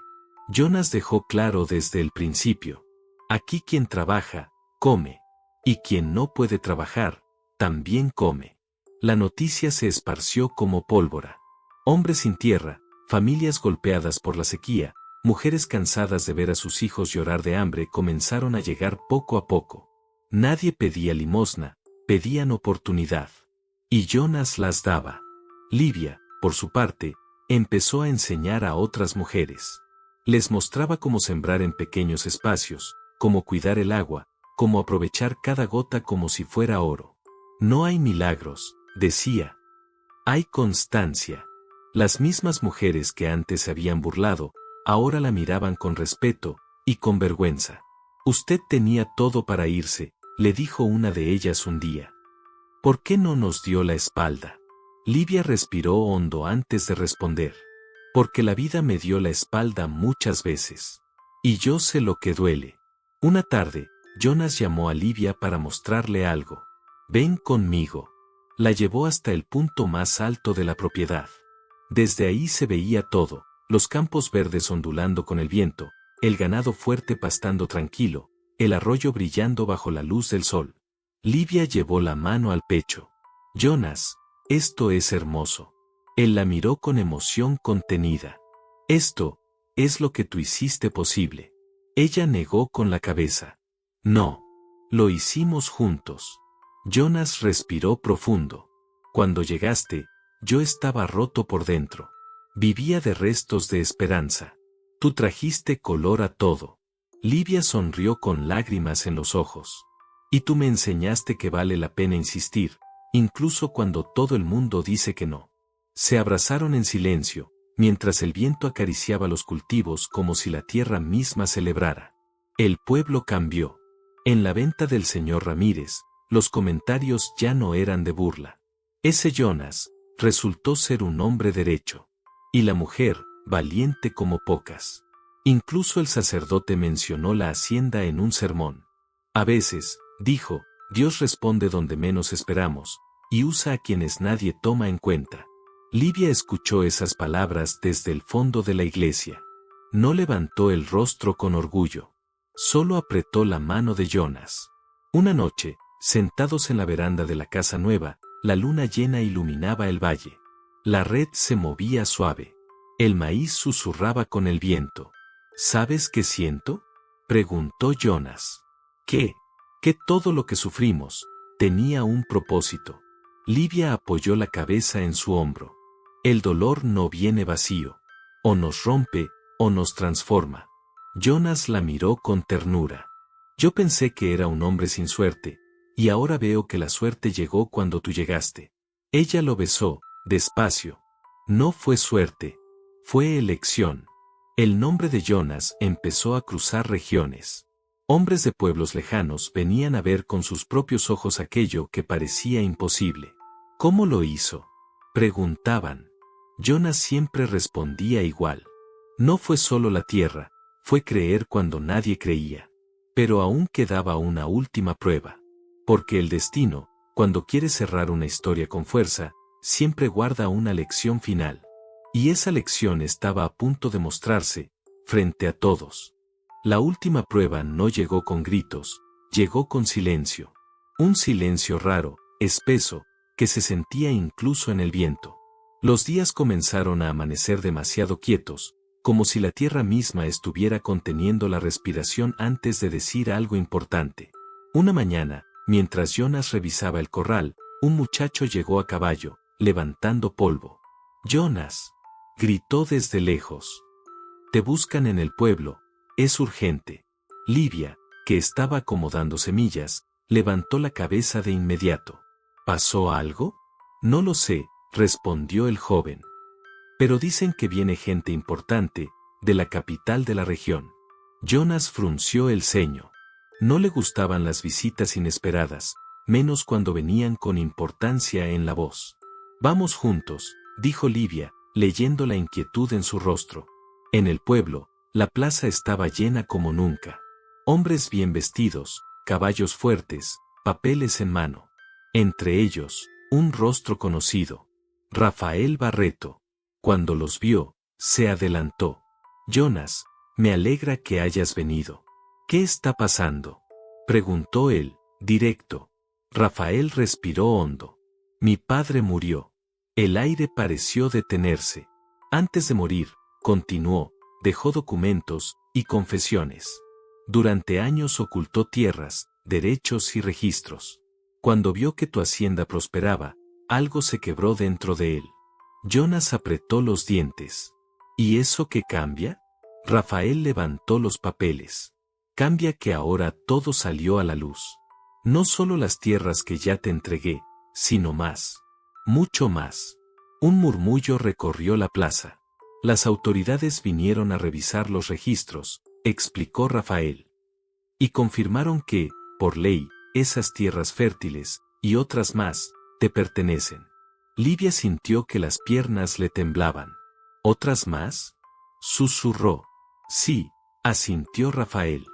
Jonas dejó claro desde el principio. Aquí quien trabaja, come. Y quien no puede trabajar, también come. La noticia se esparció como pólvora. Hombres sin tierra, familias golpeadas por la sequía, mujeres cansadas de ver a sus hijos llorar de hambre comenzaron a llegar poco a poco. Nadie pedía limosna, pedían oportunidad. Y Jonas las daba. Livia, por su parte, empezó a enseñar a otras mujeres. Les mostraba cómo sembrar en pequeños espacios, cómo cuidar el agua, cómo aprovechar cada gota como si fuera oro. No hay milagros, decía. Hay constancia. Las mismas mujeres que antes se habían burlado, ahora la miraban con respeto y con vergüenza. Usted tenía todo para irse, le dijo una de ellas un día. ¿Por qué no nos dio la espalda? Livia respiró hondo antes de responder. Porque la vida me dio la espalda muchas veces. Y yo sé lo que duele. Una tarde, Jonas llamó a Livia para mostrarle algo. Ven conmigo. La llevó hasta el punto más alto de la propiedad. Desde ahí se veía todo, los campos verdes ondulando con el viento, el ganado fuerte pastando tranquilo, el arroyo brillando bajo la luz del sol. Livia llevó la mano al pecho. Jonas, esto es hermoso. Él la miró con emoción contenida. Esto es lo que tú hiciste posible. Ella negó con la cabeza. No. Lo hicimos juntos. Jonas respiró profundo. Cuando llegaste, yo estaba roto por dentro. Vivía de restos de esperanza. Tú trajiste color a todo. Livia sonrió con lágrimas en los ojos. Y tú me enseñaste que vale la pena insistir, incluso cuando todo el mundo dice que no. Se abrazaron en silencio, mientras el viento acariciaba los cultivos como si la tierra misma celebrara. El pueblo cambió. En la venta del señor Ramírez, los comentarios ya no eran de burla. Ese Jonas resultó ser un hombre derecho. Y la mujer, valiente como pocas. Incluso el sacerdote mencionó la hacienda en un sermón. A veces, dijo, Dios responde donde menos esperamos, y usa a quienes nadie toma en cuenta. Livia escuchó esas palabras desde el fondo de la iglesia. No levantó el rostro con orgullo. Solo apretó la mano de Jonas. Una noche, sentados en la veranda de la casa nueva, la luna llena iluminaba el valle. La red se movía suave. El maíz susurraba con el viento. ¿Sabes qué siento?, preguntó Jonas. ¿Qué? Que todo lo que sufrimos tenía un propósito. Livia apoyó la cabeza en su hombro. El dolor no viene vacío. O nos rompe, o nos transforma. Jonas la miró con ternura. Yo pensé que era un hombre sin suerte, y ahora veo que la suerte llegó cuando tú llegaste. Ella lo besó, despacio. No fue suerte, fue elección. El nombre de Jonas empezó a cruzar regiones. Hombres de pueblos lejanos venían a ver con sus propios ojos aquello que parecía imposible. ¿Cómo lo hizo?, preguntaban. Jonas siempre respondía igual. No fue solo la tierra, fue creer cuando nadie creía. Pero aún quedaba una última prueba. Porque el destino, cuando quiere cerrar una historia con fuerza, siempre guarda una lección final. Y esa lección estaba a punto de mostrarse, frente a todos. La última prueba no llegó con gritos, llegó con silencio. Un silencio raro, espeso, que se sentía incluso en el viento. Los días comenzaron a amanecer demasiado quietos, como si la tierra misma estuviera conteniendo la respiración antes de decir algo importante. Una mañana, mientras Jonas revisaba el corral, un muchacho llegó a caballo, levantando polvo. «Jonas», gritó desde lejos. «Te buscan en el pueblo, es urgente». Livia, que estaba acomodando semillas, levantó la cabeza de inmediato. «¿Pasó algo?». «No lo sé», respondió el joven. «Pero dicen que viene gente importante, de la capital de la región». Jonas frunció el ceño. No le gustaban las visitas inesperadas, menos cuando venían con importancia en la voz. «Vamos juntos», dijo Livia, leyendo la inquietud en su rostro. En el pueblo, la plaza estaba llena como nunca. Hombres bien vestidos, caballos fuertes, papeles en mano. Entre ellos, un rostro conocido. Rafael Barreto. Cuando los vio, se adelantó. «Jonas, me alegra que hayas venido». «¿Qué está pasando?», preguntó él, directo. Rafael respiró hondo. «Mi padre murió». El aire pareció detenerse. Antes de morir, continuó, dejó documentos y confesiones. Durante años ocultó tierras, derechos y registros. Cuando vio que tu hacienda prosperaba, algo se quebró dentro de él. Jonas apretó los dientes. ¿Y eso qué cambia?». Rafael levantó los papeles. «Cambia que ahora todo salió a la luz. No solo las tierras que ya te entregué, sino más. Mucho más». Un murmullo recorrió la plaza. «Las autoridades vinieron a revisar los registros», explicó Rafael. «Y confirmaron que, por ley, esas tierras fértiles, y otras más, te pertenecen». Livia sintió que las piernas le temblaban. «¿Otras más?», susurró. «Sí», asintió Rafael.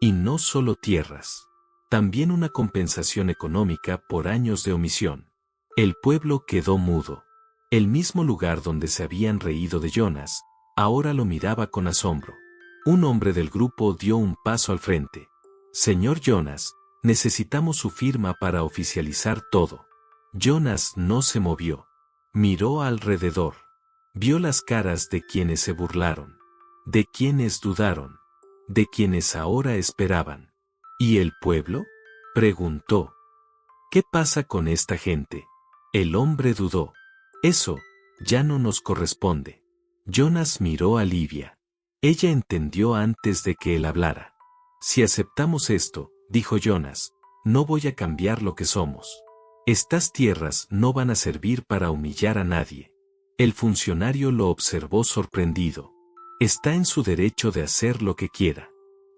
«Y no solo tierras. También una compensación económica por años de omisión». El pueblo quedó mudo. El mismo lugar donde se habían reído de Jonas, ahora lo miraba con asombro. Un hombre del grupo dio un paso al frente. «Señor Jonas, necesitamos su firma para oficializar todo». Jonas no se movió. Miró alrededor. Vio las caras de quienes se burlaron, de quienes dudaron, de quienes ahora esperaban. «¿Y el pueblo?», preguntó. «¿Qué pasa con esta gente?». El hombre dudó. «Eso, ya no nos corresponde». Jonas miró a Livia. Ella entendió antes de que él hablara. «Si aceptamos esto», dijo Jonas, «no voy a cambiar lo que somos. Estas tierras no van a servir para humillar a nadie». El funcionario lo observó sorprendido. «Está en su derecho de hacer lo que quiera».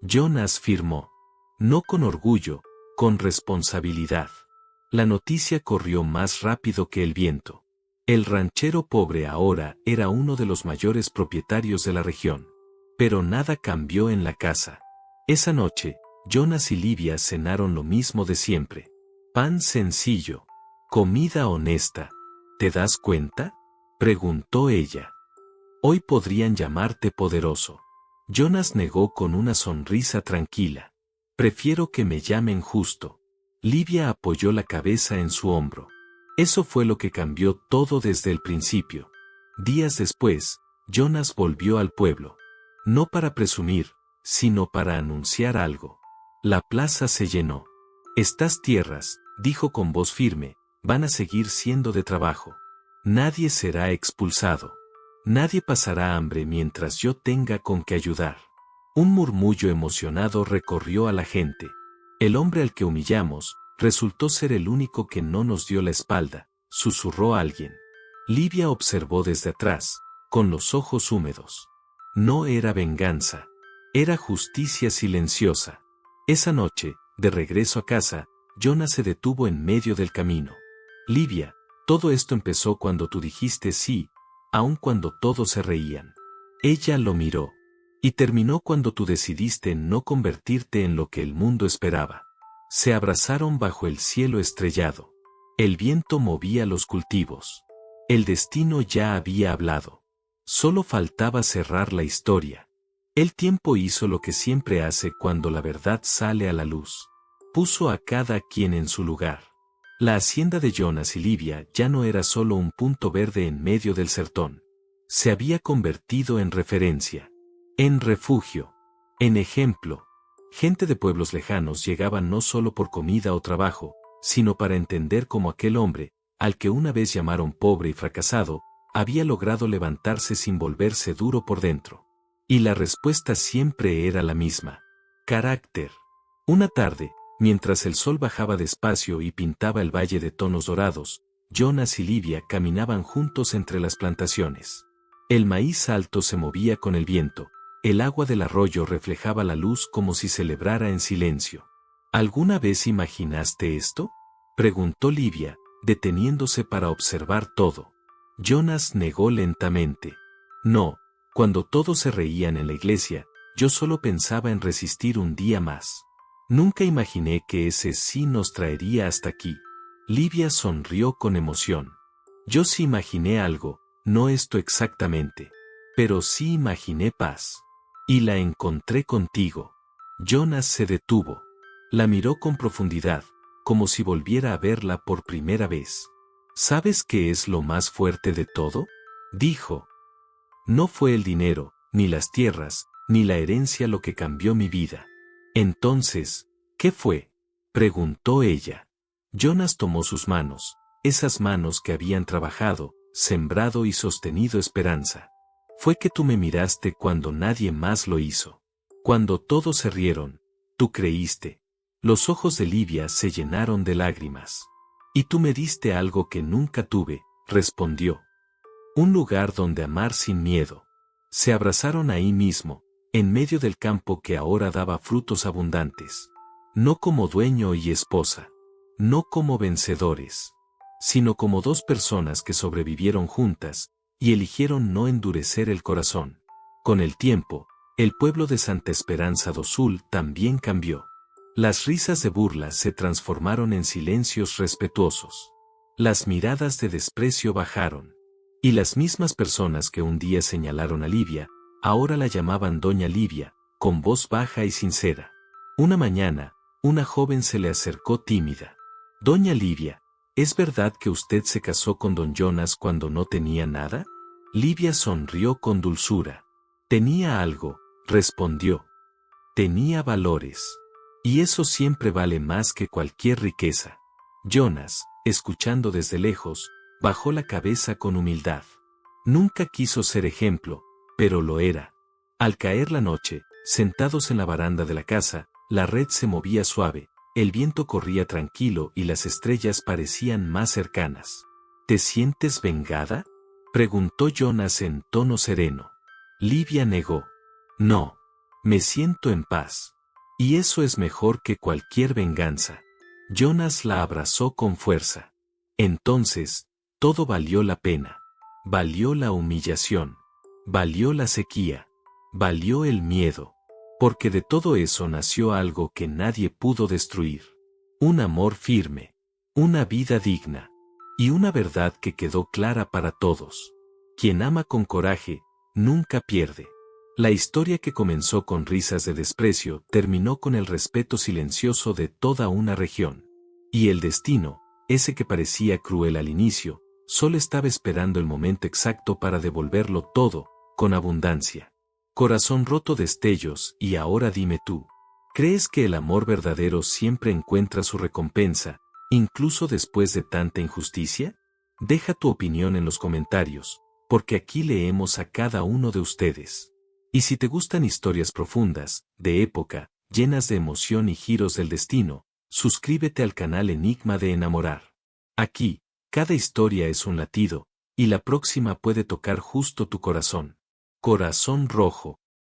Jonas firmó. No con orgullo, con responsabilidad. La noticia corrió más rápido que el viento. El ranchero pobre ahora era uno de los mayores propietarios de la región. Pero nada cambió en la casa. Esa noche, Jonas y Livia cenaron lo mismo de siempre. Pan sencillo. Comida honesta. ¿Te das cuenta?, preguntó ella. Hoy podrían llamarte poderoso. Jonas negó con una sonrisa tranquila. Prefiero que me llamen justo. Livia apoyó la cabeza en su hombro. Eso fue lo que cambió todo desde el principio. Días después, Jonas volvió al pueblo. No para presumir, sino para anunciar algo. La plaza se llenó. Estas tierras, dijo con voz firme, van a seguir siendo de trabajo. Nadie será expulsado. Nadie pasará hambre mientras yo tenga con qué ayudar. Un murmullo emocionado recorrió a la gente. El hombre al que humillamos, resultó ser el único que no nos dio la espalda, susurró alguien. Livia observó desde atrás, con los ojos húmedos. No era venganza. Era justicia silenciosa. Esa noche, de regreso a casa, Jonas se detuvo en medio del camino. Livia, todo esto empezó cuando tú dijiste sí, aun cuando todos se reían. Ella lo miró. Y terminó cuando tú decidiste no convertirte en lo que el mundo esperaba. Se abrazaron bajo el cielo estrellado. El viento movía los cultivos. El destino ya había hablado. Solo faltaba cerrar la historia. El tiempo hizo lo que siempre hace cuando la verdad sale a la luz. Puso a cada quien en su lugar. La hacienda de Jonas y Livia ya no era solo un punto verde en medio del sertón. Se había convertido en referencia, en refugio, en ejemplo. Gente de pueblos lejanos llegaba no solo por comida o trabajo, sino para entender cómo aquel hombre, al que una vez llamaron pobre y fracasado, había logrado levantarse sin volverse duro por dentro. Y la respuesta siempre era la misma: carácter. Una tarde, mientras el sol bajaba despacio y pintaba el valle de tonos dorados, Jonas y Livia caminaban juntos entre las plantaciones. El maíz alto se movía con el viento, el agua del arroyo reflejaba la luz como si celebrara en silencio. ¿Alguna vez imaginaste esto?, preguntó Livia, deteniéndose para observar todo. Jonas negó lentamente. No, cuando todos se reían en la iglesia, yo solo pensaba en resistir un día más. Nunca imaginé que ese sí nos traería hasta aquí. Livia sonrió con emoción. Yo sí imaginé algo, no esto exactamente. Pero sí imaginé paz. Y la encontré contigo. Jonas se detuvo. La miró con profundidad, como si volviera a verla por primera vez. ¿Sabes qué es lo más fuerte de todo?, dijo. No fue el dinero, ni las tierras, ni la herencia lo que cambió mi vida. Entonces, ¿qué fue?, preguntó ella. Jonas tomó sus manos, esas manos que habían trabajado, sembrado y sostenido esperanza. Fue que tú me miraste cuando nadie más lo hizo. Cuando todos se rieron, tú creíste. Los ojos de Livia se llenaron de lágrimas. Y tú me diste algo que nunca tuve, respondió. Un lugar donde amar sin miedo. Se abrazaron ahí mismo, en medio del campo que ahora daba frutos abundantes. No como dueño y esposa. No como vencedores. Sino como dos personas que sobrevivieron juntas, y eligieron no endurecer el corazón. Con el tiempo, el pueblo de Santa Esperanza do Sul también cambió. Las risas de burla se transformaron en silencios respetuosos. Las miradas de desprecio bajaron. Y las mismas personas que un día señalaron a Livia, ahora la llamaban Doña Livia, con voz baja y sincera. Una mañana, una joven se le acercó tímida. Doña Livia, ¿es verdad que usted se casó con don Jonas cuando no tenía nada? Livia sonrió con dulzura. Tenía algo, respondió. Tenía valores. Y eso siempre vale más que cualquier riqueza. Jonas, escuchando desde lejos, bajó la cabeza con humildad. Nunca quiso ser ejemplo, pero lo era. Al caer la noche, sentados en la baranda de la casa, la red se movía suave, el viento corría tranquilo y las estrellas parecían más cercanas. ¿Te sientes vengada?, preguntó Jonas en tono sereno. Livia negó. No, me siento en paz. Y eso es mejor que cualquier venganza. Jonas la abrazó con fuerza. Entonces, todo valió la pena. Valió la humillación. Valió la sequía. Valió el miedo. Porque de todo eso nació algo que nadie pudo destruir. Un amor firme. Una vida digna. Y una verdad que quedó clara para todos. Quien ama con coraje, nunca pierde. La historia que comenzó con risas de desprecio terminó con el respeto silencioso de toda una región. Y el destino, ese que parecía cruel al inicio, solo estaba esperando el momento exacto para devolverlo todo, con abundancia. Corazón roto destellos, y ahora dime tú, ¿crees que el amor verdadero siempre encuentra su recompensa, incluso después de tanta injusticia? Deja tu opinión en los comentarios, porque aquí leemos a cada uno de ustedes. Y si te gustan historias profundas, de época, llenas de emoción y giros del destino, suscríbete al canal Enigma de Enamorar. Aquí, cada historia es un latido, y la próxima puede tocar justo tu corazón. Corazón rojo.